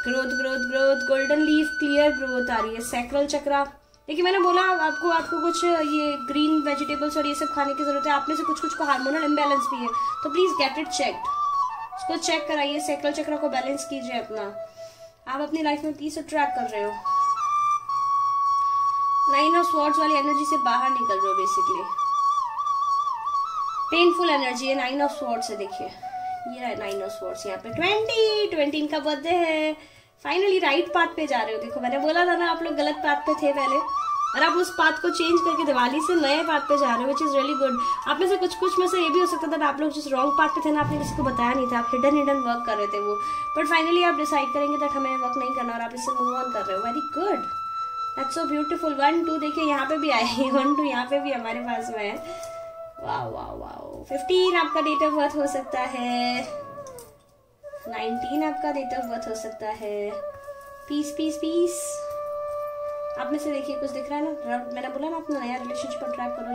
growth growth growth, golden leaf, clear growth आ रही है। सैक्रल चक्रा, देखिए मैंने बोला आपको कुछ ये ग्रीन वेजिटेबल्स और ये सब खाने की जरूरत है। आप में से कुछ को हार्मोनल इम्बैलेंस भी है, तो प्लीज गेट इट चेक्ड। उसको चेक कराइए, सैक्रल चक्र को बैलेंस कीजिए अपना। आप अपनी लाइफ में पीस अट्रैक्ट कर रहे हो। 9 ऑफ स्वॉर्ड्स वाली एनर्जी से बाहर निकल रहे हो। बेसिकली पेनफुल एनर्जी है 9 ऑफ स्वॉर्ड्स से। देखिए ये 9 ऑफ स्वॉर्ड्स, यहाँ पे 20 इनका बर्थडे है। फाइनली राइट पाथ पे जा रहे हो। देखो मैंने बोला था ना, आप लोग गलत पाथ पे थे पहले, और आप उस पाथ को चेंज करके दिवाली से नए पाथ पे जा रहे हो, विच इज रियली गुड। आप में से कुछ में से ये भी हो सकता था आप लोग जिस रॉन्ग पाथ पे थे ना, आपने किसी को बताया नहीं था, आप हिडन वर्क कर रहे थे वो, बट फाइनली आप डिसाइड करेंगे दैट हमें वर्क नहीं करना और आप इससे मूव ऑन कर रहे हो। Very good, that's so beautiful. 1 2 देखिए यहाँ पे भी आए हैं, 1 2 यहाँ पे भी हमारे पास में है। Wow wow wow. 15 आपका डेट ऑफ बर्थ हो सकता है, 19 आपका डेट ऑफ बर्थ हो सकता है। Peace peace peace. आप में से देखिए कुछ दिख रहा है ना, मैंने बोला ना अपना नया रिलेशनशिप अट्रैक्ट करो।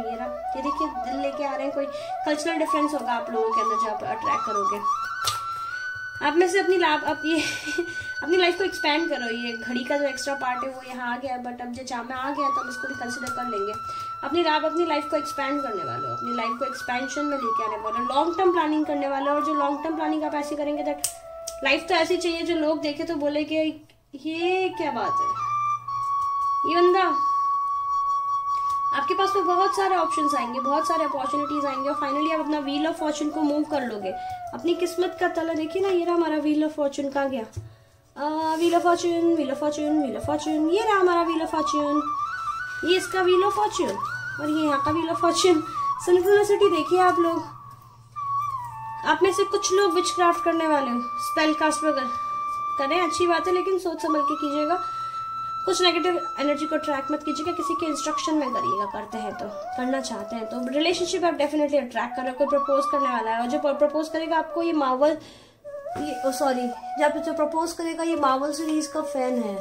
ये देखिए दिल लेके आ रहे हैं। कोई कल्चरल डिफरेंस होगा आप लोगों के अंदर जो आप अट्रैक्ट करोगे। आप में से अपनी अपनी लाइफ को एक्सपैंड करो। ये घड़ी का जो एक्स्ट्रा पार्ट है वो यहाँ आ गया, बट अब जो चाम में आ गया तो हम इसको भी कंसिडर कर लेंगे। अपनी लाइफ को एक्सपैंड करने वाले हो, अपनी लाइफ को एक्सपेंशन में लेके आने वाले हो, लॉन्ग टर्म प्लानिंग करने वाले हो। और जो लॉन्ग टर्म प्लानिंग आप ऐसे करेंगे दैट लाइफ तो ऐसी चाहिए जो लोग देखे तो बोले कि ये क्या बात है, ये बंदा। आपके पास में बहुत सारे ऑप्शंस आएंगे, बहुत सारे अपॉर्चुनिटीज आएंगे, और फाइनली आप अपना व्हील ऑफ फॉर्चून को मूव कर लोगे। अपनी किस्मत का तला देखिए ना, ये रहा हमारा व्हील ऑफ फॉर्चून। कहाँ गया? Wheel of Fortune, wheel of Fortune, wheel of Fortune. ये रहा हमारा व्हील ऑफ फॉर्चून, ये इसका व्हील ऑफ फॉर्चून, और ये यहाँ का व्हील ऑफ फॉर्चून। सिंक्रोनिसिटी देखिए आप लोग। आप में से कुछ लोग विचक्राफ्ट करने वाले हो, स्पेल कास्ट वगैरह करें, अच्छी बात है, लेकिन सोच समझ के कीजिएगा। कुछ नेगेटिव एनर्जी को ट्रैक मत कीजिएगा, किसी के इंस्ट्रक्शन में करिएगा। करते हैं तो, करना चाहते हैं तो। रिलेशनशिप आप डेफिनेटली अट्रैक्ट कर रहे हो। कोई प्रपोज करने वाला है, और जो प्रपोज करेगा आपको ये मार्वल, जब जो प्रपोज करेगा ये मार्वल सीरीज का फैन है,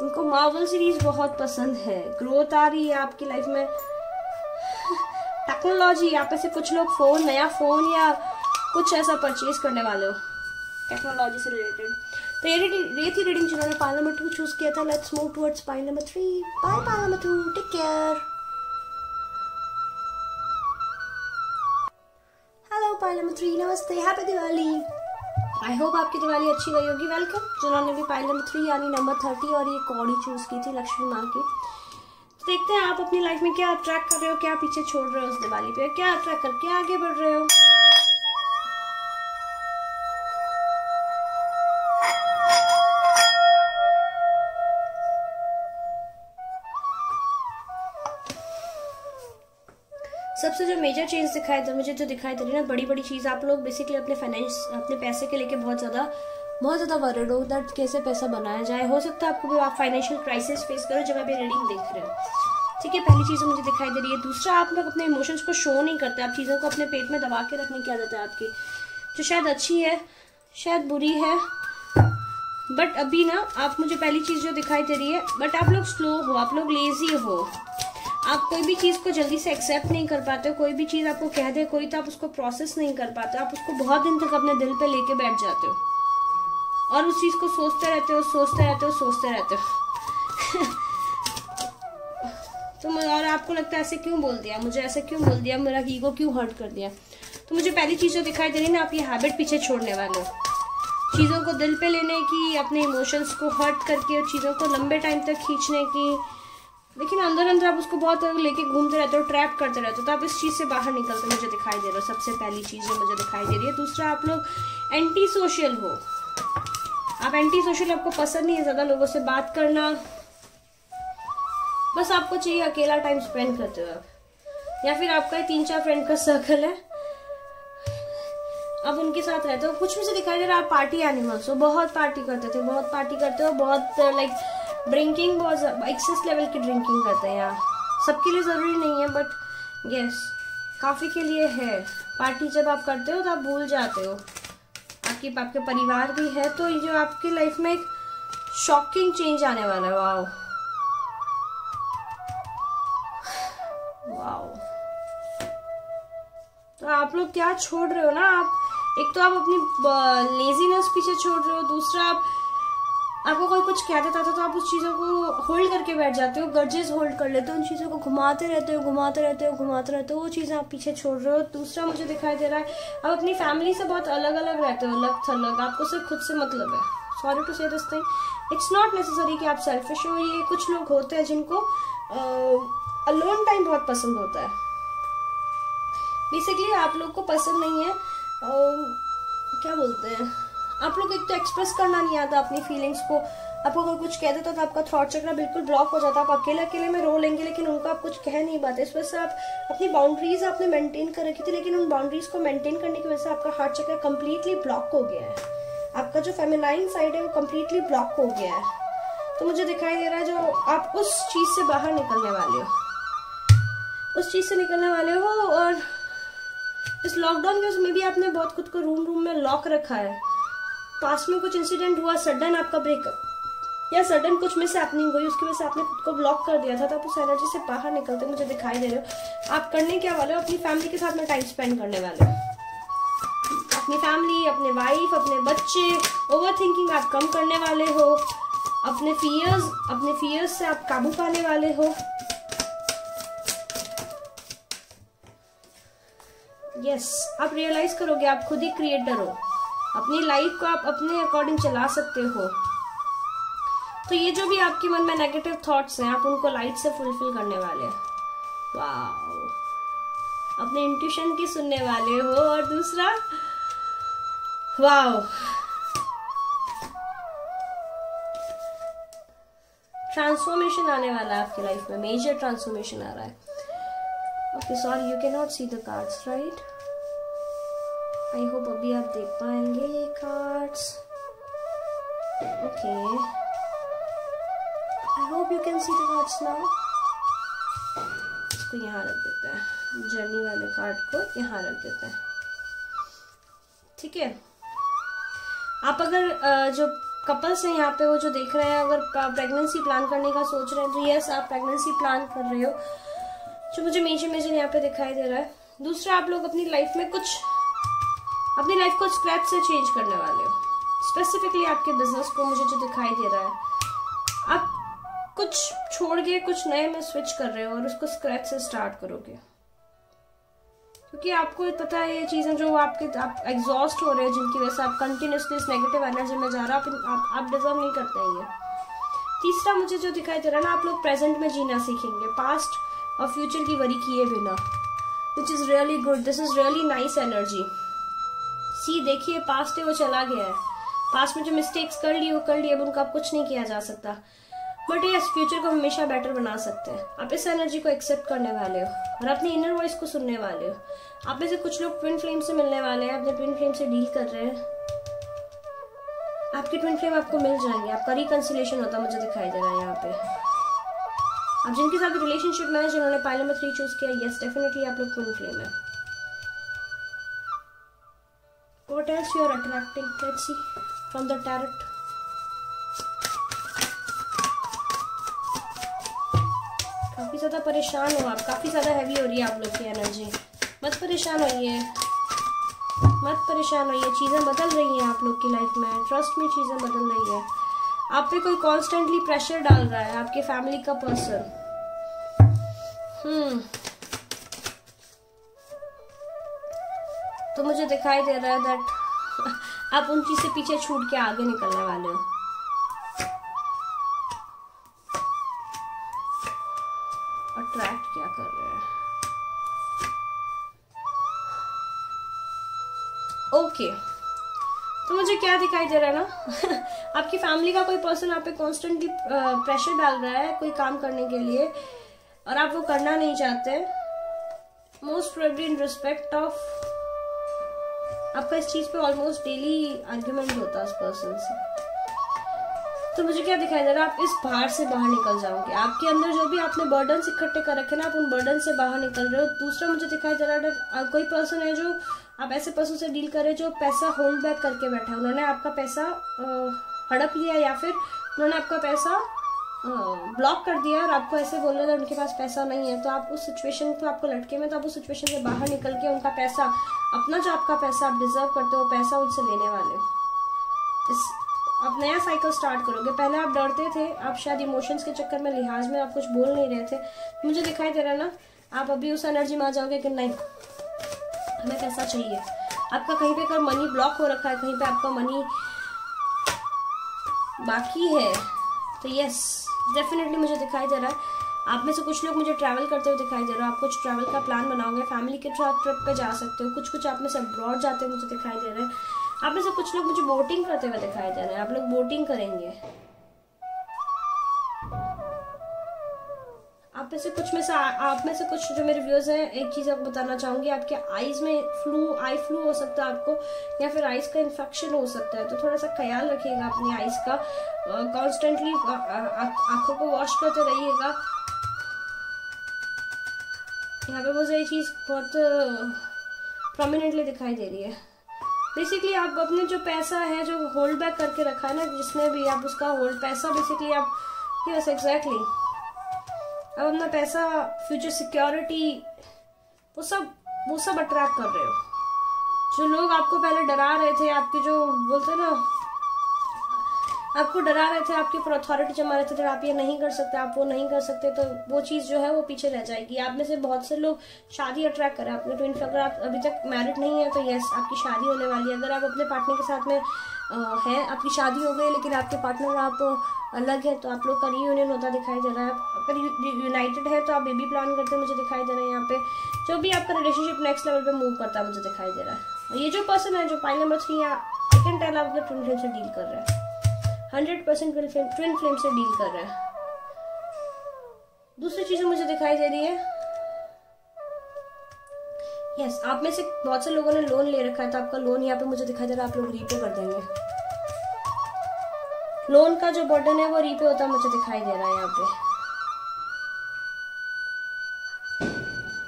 उनको मार्वल सीरीज बहुत पसंद है। ग्रोथ आ रही है आपकी लाइफ में। टेक्नोलॉजी, आप में से कुछ लोग नया फोन या कुछ ऐसा परचेज करने वाले हो टेक्नोलॉजी से रिलेटेड। तो ये थी रीडिंग जिन्होंने पाइल नंबर 2 चूज किया था। Let's move towards pile number 3। Bye pile number 2, take care. Hello pile number 3, नमस्ते, हैप्पी दिवाली। आई होप आपकी दिवाली अच्छी गई होगी। वेलकम जिन्होंने भी पाइल नंबर 3 यानी नंबर 30 और ये कौड़ी चूज की थी लक्ष्मी माँ की। तो देखते हैं आप अपनी लाइफ में क्या अट्रैक्ट कर रहे हो, क्या पीछे छोड़ रहे हो उस दिवाली पे, क्या अट्रैक्ट करके आगे बढ़ रहे हो। सबसे जो मेजर चेंज दिखाई दे मुझे, जो दिखाई दे रही है ना, बड़ी बड़ी चीज, आप लोग बेसिकली अपने फाइनेंस, अपने पैसे के लेके बहुत ज्यादा वरीड हो दैट कैसे पैसा बनाया जाए। हो सकता है आपको भी आप फाइनेंशियल क्राइसिस फेस करो जब आप ये रीडिंग देख रहे हो। ठीक है, पहली चीज मुझे दिखाई दे रही है। दूसरा, आप लोग अपने इमोशंस को शो नहीं करते, आप चीजों को अपने पेट में दबा के रखने की आदत है आपकी, जो शायद अच्छी है शायद बुरी है। बट अभी ना आप, मुझे पहली चीज जो दिखाई दे रही है, बट आप लोग स्लो हो, आप लोग लेजी हो, आप कोई भी चीज को जल्दी से एक्सेप्ट नहीं कर पाते हो। कोई भी चीज आपको कह दे कोई तो आप उसको प्रोसेस नहीं कर पाते, आप उसको बहुत दिन तक अपने दिल पे लेके बैठ जाते हो और उस चीज को सोचते रहते हो तो और आपको लगता है ऐसे क्यों बोल दिया, मुझे ऐसे क्यों बोल दिया, मेरा ईगो क्यों हर्ट कर दिया। तो मुझे पहली चीज जो दिखाई दे रही है ना, आप ये हैबिट पीछे छोड़ने वाले हो, चीजों को दिल पे लेने की, अपने इमोशंस को हर्ट करके और चीजों को लंबे टाइम तक खींचने की, लेकिन अंदर अंदर आप उसको बहुत लेके घूमते रहते हो, ट्रैप करते रहते हो। तो आप इस चीज से बाहर निकलते मुझे दिखाई दे रहे हो। सबसे पहली चीज जो मुझे दिखाई दे रही है। दूसरा, आप लोग एंटी सोशल हो, आप एंटी सोशल, आपको पसंद नहीं है ज्यादा लोगों से बात करना, बस आपको चाहिए अकेला टाइम स्पेंड करते हो आप, या फिर आपका 3-4 फ्रेंड का सर्कल है, अब उनके साथ रहते हो। कुछ मुझे दिखाई दे रहा है आप पार्टी एनिमल्स हो, बहुत पार्टी करते हो, बहुत लाइक ड्रिंकिंग, बहुत एक्सेस लेवल की ड्रिंकिंग करते हैं यार। सबके लिए जरूरी नहीं है बट यस काफी के लिए है। पार्टी जब आप करते हो तो आप भूल जाते हो, आपके परिवार भी है, तो ये जो आपकी लाइफ में एक शॉकिंग चेंज आने वाला है। वाओ वाओ, तो आप लोग क्या छोड़ रहे हो ना, आप एक तो आप अपनी लेजीनेस पीछे छोड़ रहे हो, दूसरा आपको कोई कुछ कह देता था तो आप उस चीजों को होल्ड करके बैठ जाते हो, गर्जेस होल्ड कर लेते हो, उन चीजों को घुमाते रहते हो, वो चीजें आप पीछे छोड़ रहे हो। दूसरा मुझे दिखाई दे रहा है आप अपनी फैमिली से बहुत अलग अलग रहते हो, अलग थलग, आपको सिर्फ खुद से मतलब है। Sorry to say this thing, it's not necessary कि आप सेल्फिश हो। ये कुछ लोग होते हैं जिनको अलोन टाइम बहुत पसंद होता है। बेसिकली आप लोग को पसंद नहीं है क्या बोलते हैं, आप लोग एक तो एक्सप्रेस करना नहीं आता अपनी फीलिंग्स को। आपको कोई कुछ कह देता तो आपका थॉट चक्र बिल्कुल ब्लॉक हो जाता, आप अकेले में रो लेंगे, लेकिन उनको आप कुछ कह नहीं पाते। इस वजह से आप अपनी बाउंड्रीज आपने मेंटेन कर रखी थी, लेकिन उन बाउंड्रीज को मेंटेन करने की वजह से आपका हार्ट चक्र कम्प्लीटली ब्लॉक हो गया है, आपका जो फेमिनाइन साइड है वो कम्प्लीटली ब्लॉक हो गया है। तो मुझे दिखाई दे रहा है जो आप उस चीज से बाहर निकलने वाले हो, और इस लॉकडाउन की वजह में भी आपने बहुत खुद को रूम में लॉक रखा है। पास में कुछ इंसिडेंट हुआ, सडन आपका ब्रेकअप या सडन कुछ मिस हैपनिंग हुई, उसकी वजह से आपने खुद को ब्लॉक कर दिया था, तो आप उस एनर्जी से बाहर निकलते मुझे दिखाई दे रहे हो। आप करने क्या वाले हो, अपनी फैमिली के साथ में टाइम स्पेंड करने वाले हो, अपनी फैमिली, अपने वाइफ, अपने बच्चे, ओवर थिंकिंग आप कम करने वाले हो, अपने फियर्स से आप काबू पाने वाले हो। यस, आप रियलाइज करोगे आप खुद ही क्रिएटर हो, अपनी लाइफ को आप अपने अकॉर्डिंग चला सकते हो। तो ये जो भी आपके मन में नेगेटिव थॉट्स हैं, आप उनको लाइट से फुलफिल करने वाले हैं। वाओ, अपने इंट्यूशन की सुनने वाले हो। और दूसरा, वाओ, ट्रांसफॉर्मेशन आने वाला है आपकी लाइफ में, मेजर ट्रांसफॉर्मेशन आ रहा है। Okay, sorry, you can not see the cards, right? I hope अभी आप देख पाएंगे ये cards. Okay, I hope you can see the cards now. इसको यहाँ रख देते हैं, जर्नी वाले कार्ड को यहाँ रख देते हैं, ठीक है। आप अगर जो कपल्स हैं यहाँ पे, वो जो देख रहे हैं, अगर प्रेगनेंसी प्लान करने का सोच रहे हैं तो यस, आप प्रेगनेंसी प्लान कर रहे हो, जो मुझे मेजर यहाँ पे दिखाई दे रहा है। दूसरा, आप लोग अपनी लाइफ को स्क्रैच से चेंज करने वाले हो। स्पेसिफिकली आपके बिजनेस को मुझे जो दिखाई दे रहा है, आप कुछ छोड़ के कुछ नए में स्विच कर रहे हो और उसको स्क्रैच से स्टार्ट करोगे, क्योंकि आपको पता है ये चीजें जो आप एग्जॉस्ट हो रहे हैं, जिनकी वजह से आप कंटिन्यूसली इस नेगेटिव एनर्जी में जा रहे हो, आप डिजर्व नहीं करते हैं ये। तीसरा मुझे जो दिखाई दे रहा है ना, आप लोग प्रेजेंट में जीना सीखेंगे, पास्ट और फ्यूचर की वरी किए बिना, which is really good. This is really nice energy. See देखिए, पास्ट है वो चला गया है, पास्ट में जो मिस्टेक्स कर ली वो कर ली, अब उनका आप कुछ नहीं किया जा सकता, बट यस फ्यूचर को हमेशा बेटर बना सकते हैं। आप इस एनर्जी को एक्सेप्ट करने वाले हो और अपनी इनर वॉइस को सुनने वाले हो। आप में से कुछ लोग ट्विन फ्लेम से मिलने वाले हैं, अपने ट्विन फ्लेम से डील कर रहे हैं, आपकी ट्विन फ्लेम आपको मिल जाएंगे, आपका रिकंसिलेशन होता मुझे दिखाई दे रहा है यहाँ पे। आप जिनके साथ रिलेशनशिप में है, जिन्होंने पाइल नंबर 3 चूज किया, यस डेफिनेटली आप लोग ट्विन फ्लेम है। What else you are attracting? Let's see from the tarot. काफी ज्यादा परेशान हो आप, काफी ज्यादा हैवी हो रही है आप लोग की एनर्जी। मत परेशान होइए, मत परेशान होइए, चीजें बदल रही हैं आप लोग की लाइफ में, ट्रस्ट में चीजें बदल रही है। आप पे कोई कॉन्स्टेंटली प्रेशर डाल रहा है, आपके फैमिली का पर्सन। तो मुझे दिखाई दे रहा है दैट आप उन चीज से पीछे छूट के आगे निकलने वाले हो। अट्रैक्ट क्या कर रहे हैं? ओके, तो मुझे क्या दिखाई दे रहा है ना आपकी फैमिली का कोई पर्सन आप पे कॉन्स्टेंटली प्रेशर डाल रहा है कोई काम करने के लिए, और आप वो करना नहीं चाहते। Most probably in respect of आपका इस चीज पे ऑलमोस्ट डेली आर्ग्यूमेंट होता है उस पर्सन से। तो मुझे क्या दिखाई दे रहा है, आप इस भार से बाहर निकल जाओगे। आपके अंदर जो भी आपने बर्डन इकट्ठे कर रखे ना, आप उन बर्डन से बाहर निकल रहे हो। दूसरा मुझे दिखाई दे रहा है कोई पर्सन है जो आप ऐसे पर्सन से डील कर रहे हो जो पैसा होल्ड बैक करके बैठा है। उन्होंने आपका पैसा हड़प लिया या फिर उन्होंने आपका पैसा ब्लॉक कर दिया और आपको ऐसे बोल रहे थे उनके पास पैसा नहीं है। तो आप उस सिचुएशन को आपको लटके में, तो आप उस सिचुएशन से बाहर निकल के उनका पैसा, अपना जो आपका पैसा आप डिजर्व करते हो पैसा उनसे लेने वाले हो। आप नया साइकिल स्टार्ट करोगे। पहले आप डरते थे, आप शायद इमोशंस के चक्कर में, लिहाज में आप कुछ बोल नहीं रहे थे। मुझे दिखाई दे रहा है ना, आप अभी उस एनर्जी में आ जाओगे कि नहीं हमें पैसा चाहिए। आपका कहीं पे अगर मनी ब्लॉक हो रखा है, कहीं पे आपका मनी बाकी है, तो यस डेफिनेटली मुझे दिखाई दे रहा है आप में से कुछ लोग मुझे ट्रैवल करते हुए दिखाई दे रहा है। आप कुछ ट्रैवल का प्लान बनाओगे, फैमिली के साथ ट्रिप पे जा सकते हो। कुछ आप में से अब्रॉड जाते हुए मुझे दिखाई दे रहे हैं। आप में से कुछ लोग मुझे बोटिंग करते हुए दिखाई दे रहे हैं। आप लोग बोटिंग करेंगे। आप में से कुछ जो मेरे व्यूअर्स हैं, एक चीज आपको बताना चाहूंगी, आपके आईज में आई फ्लू हो सकता है आपको, या फिर आईज का इन्फेक्शन हो सकता है। तो थोड़ा सा ख्याल रखिएगा अपनी आईज का, कॉन्स्टेंटली आंखों को वॉश करते रहिएगा। यहाँ पे मुझे ये चीज बहुत प्रोमिनेंटली दिखाई दे रही है। बेसिकली आप अपने जो पैसा है जो होल्ड बैक करके रखा है ना, जिसने भी आप उसका होल्ड पैसा बेसिकली आप, यस एग्जैक्टली, अब अपना पैसा, फ्यूचर सिक्योरिटी, वो सब अट्रैक्ट कर रहे हो। जो लोग आपको पहले डरा रहे थे, आपके जो बोलते हैं ना, आपको डरा रहे थे, आपके ऊपर अथॉरिटी जमा रहे थे, आप ये नहीं कर सकते, आप वो नहीं कर सकते, तो वो चीज जो है वो पीछे रह जाएगी। आप में से बहुत से लोग शादी अट्रैक्ट कर रहे हैं अपने ट्विन। अगर आप अभी तक मैरिड नहीं है तो यस आपकी शादी होने वाली है। अगर आप अपने पार्टनर के साथ में है, आपकी शादी हो गई लेकिन आपके पार्टनर आप अलग है, तो आप लोग का रीयूनियन होता दिखाई दे रहा है। अगर यूनाइटेड है तो आप बेबी प्लान करते मुझे दिखाई दे रहा है। यहाँ पे जो भी आपका रिलेशनशिप नेक्स्ट लेवल पे मूव करता है मुझे दिखाई दे रहा है। ये जो पर्सन है जो pile number 3, I can tell आप अपने ट्विन फ्लेम से डील कर रहे हैं, 100% ट्विन फ्लेम से डील कर रहे हैं। दूसरी चीज मुझे दिखाई दे रही है, यस आप में से बहुत से लोगों ने लोन ले रखा है, तो आपका लोन यहाँ पे मुझे दिखाई दे रहा है आप लोग रीपे कर देंगे। लोन का जो बर्डन है वो रीपे होता मुझे दिखाई दे रहा है यहाँ पे।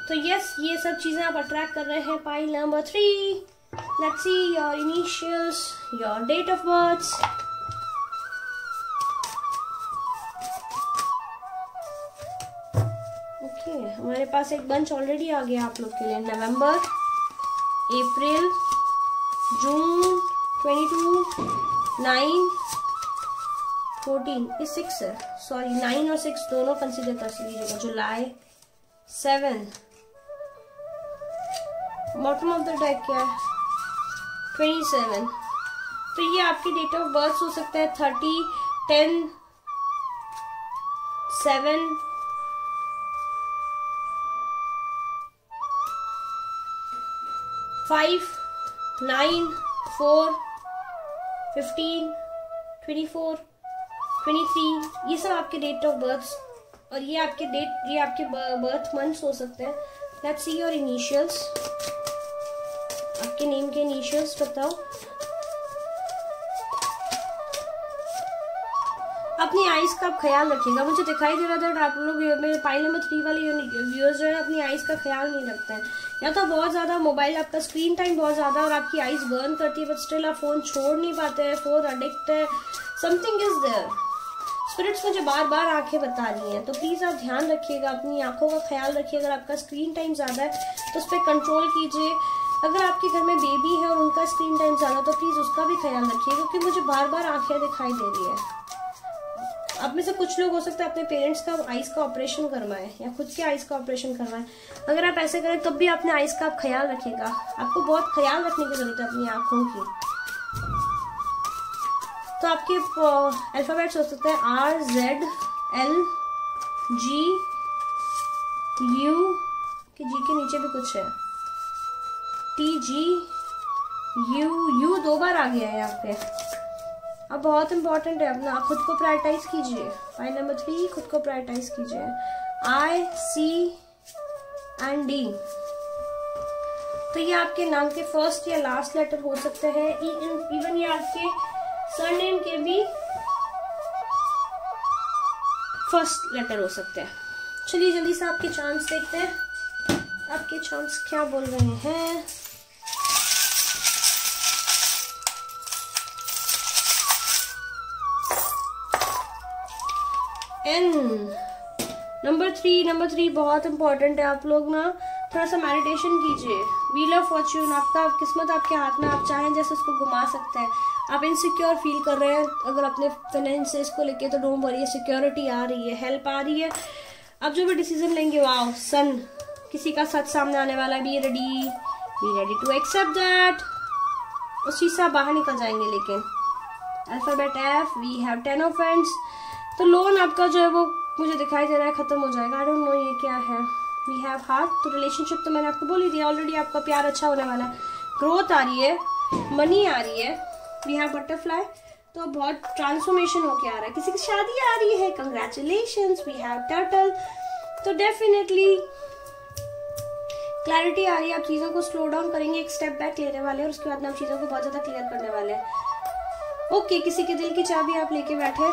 तो यस ये सब चीजें आप अट्रैक्ट कर रहे हैं। Pile number 3, let's see your initials, your date of birth. Okay, हमारे पास एक बंच ऑलरेडी आ गया आप लोग के लिए। नवंबर, अप्रैल, जून 22, 9, 14, ये 6 है, सॉरी 9 और 6 दोनों कंसीडर कर लीजिएगा। जुलाई 7, बॉटम ऑफ द डेक क्या है, 27। तो ये आपकी डेट ऑफ बर्थ हो सकता है 30, 10, 7, 5, 9, 4, 15, 24, 23, ये सब आपके डेट ऑफ बर्थ और ये आपके बर्थ मंथ्स हो सकते हैं। लेट्स सी योर इनिशियल्स, आपके नेम के इनिशियल्स बताओ। अपनी आईज का आप ख्याल रखिएगा। मुझे दिखाई दे रहा था आप लोग मेरे पाइल नंबर 3 वाले व्यूअर्स जो है अपनी आईज का ख्याल नहीं रखते हैं, या तो बहुत ज्यादा मोबाइल, आपका स्क्रीन टाइम बहुत ज्यादा और आपकी आईज बर्न करती है, बट स्टिल आप फोन छोड़ नहीं पाते हैं, फोन अडिक्ट है, समथिंग इज देयर। स्पिरिट्स मुझे बार बार आंखें बता रही हैं, तो प्लीज आप ध्यान रखिएगा, अपनी आंखों का ख्याल रखिए। अगर आपका स्क्रीन टाइम ज्यादा है तो उस पर कंट्रोल कीजिए। अगर आपके घर में बेबी है और उनका स्क्रीन टाइम ज्यादा, तो प्लीज उसका भी ख्याल रखिए, क्योंकि मुझे बार बार आंखें दिखाई दे रही है। आप में से कुछ लोग हो सकता है अपने पेरेंट्स का आइज का ऑपरेशन करवाएं या खुद के आइज का ऑपरेशन करवाएं। अगर आप ऐसे करें तब भी अपने आइज का आप ख्याल रखिएगा। आपको बहुत ख्याल रखने की जरूरत है अपनी आंखों की। तो आपके अल्फाबेट्स हो सकते हैं R, Z, L, G, U, कि G के नीचे भी कुछ है, T, G, U 2 बार आ गया है यहाँ पे। अब बहुत इंपॉर्टेंट है, अपना खुद को प्रायोरिटाइज कीजिए। पॉइंट नंबर 3, खुद को प्रायोरिटाइज कीजिए। I, C and D, तो ये आपके नाम के फर्स्ट या लास्ट लेटर हो सकते हैं। इवन ये आपके सरनेम के भी फर्स्ट लेटर हो सकते हैं। चलिए जल्दी से आपके चांस देखते हैं, आपके चांस क्या बोल रहे हैं। N, नंबर 3 बहुत इंपॉर्टेंट है। आप लोग ना थोड़ा सा मेडिटेशन कीजिए। व्हील ऑफ फॉर्च्यून, आपका किस्मत आपके हाथ में, आप चाहें जैसे उसको घुमा सकते हैं। आप इनसिक्योर फील कर रहे हैं अगर अपने फाइनेंसेस को लेके, तो डोंट वरी, सिक्योरिटी आ रही है, हेल्प आ रही है। आप जो भी डिसीजन लेंगे, वाओ सन, किसी का सच सामने आने वाला है। Be ready to accept that, उस चीज से आप बाहर निकल जाएंगे। लेकिन alphabet F, we have 10 of friends, तो लोन आपका जो है वो मुझे दिखाई दे रहा है खत्म हो जाएगा। आई डोंट नो ये क्या है। वी हैव हार्ट, तो रिलेशनशिप तो मैंने आपको बोल ही दिया ऑलरेडी, आपका प्यार अच्छा होने वाला है। ग्रोथ आ रही है, मनी आ रही है। वी हैव बटरफ्लाई, तो बहुत ट्रांसफॉर्मेशन होके आ रहा है। किसी की शादी आ रही है, कंग्रेचुलेशंस। वी हैव टर्टल, तो डेफिनेटली क्लैरिटी आ रही है। आप चीजों को स्लो डाउन करेंगे, एक स्टेप बैक लेने वाले हैं और उसके बाद आप चीजों को बहुत ज्यादा क्लियर करने वाले हैं। ओके, किसी के दिल की चाबी आप लेके बैठे,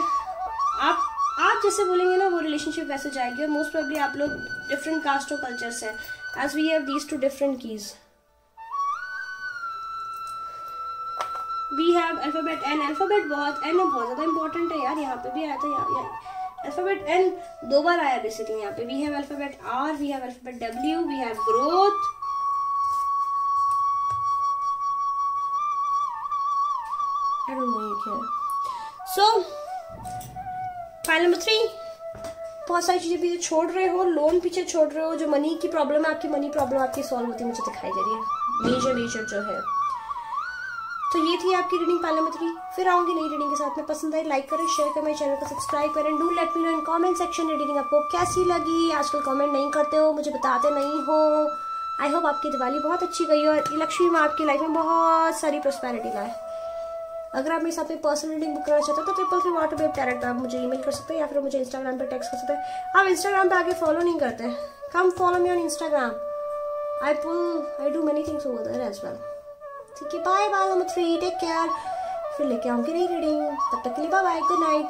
आप जैसे बोलेंगे ना वो रिलेशनशिप वैसे जाएगी। और मोस्ट प्रोबेबली आप लोग डिफरेंट कास्ट और कल्चर से, as we have these 2 different keys. We have alphabet N, alphabet बहुत ज्यादा इंपॉर्टेंट है यार। यहाँ पे भी आया था, अल्फाबेट N 2 बार आया बेसिकली यहाँ पे। We have alphabet R, we have alphabet W, we have growth, I don't know ये क्या है। सो फाइल नंबर 3, बहुत सारी चीजें पीछे छोड़ रहे हो, लोन पीछे छोड़ रहे हो। जो मनी की प्रॉब्लम है, आपकी मनी प्रॉब्लम आपकी सॉल्व होती है, मुझे दिखाई दे रही है मेजर जो है। तो ये थी आपकी रीडिंग पाइल नंबर 3। फिर आऊंगी नई रीडिंग के साथ में। पसंद आई लाइक करें, शेयर करें, मेरे चैनल को सब्सक्राइब करें। Do let me know in comment section reading आपको कैसी लगी। आजकल कमेंट नहीं करते हो, मुझे बताते नहीं हो। आई होप आपकी दिवाली बहुत अच्छी गई और लक्ष्मी माँ आपकी लाइफ में बहुत सारी प्रोस्पेरिटी लाए। अगर आप मेरे साथ में पर्सनल रीडिंग बुक करना चाहते हो तो 333 डायरेक्ट आप मुझे ईमेल कर सकते हैं या फिर मुझे इंस्टाग्राम पे टेक्स्ट कर सकते हैं। आप इंस्टाग्राम पे आगे फॉलो नहीं करते, come follow me on Instagram. I do many things over there as well. ठीक है, bye bye number 3, take care. फिर लेके आऊंगी नई रीडिंग, तब तक के लिए बाय बाय, गुड नाइट।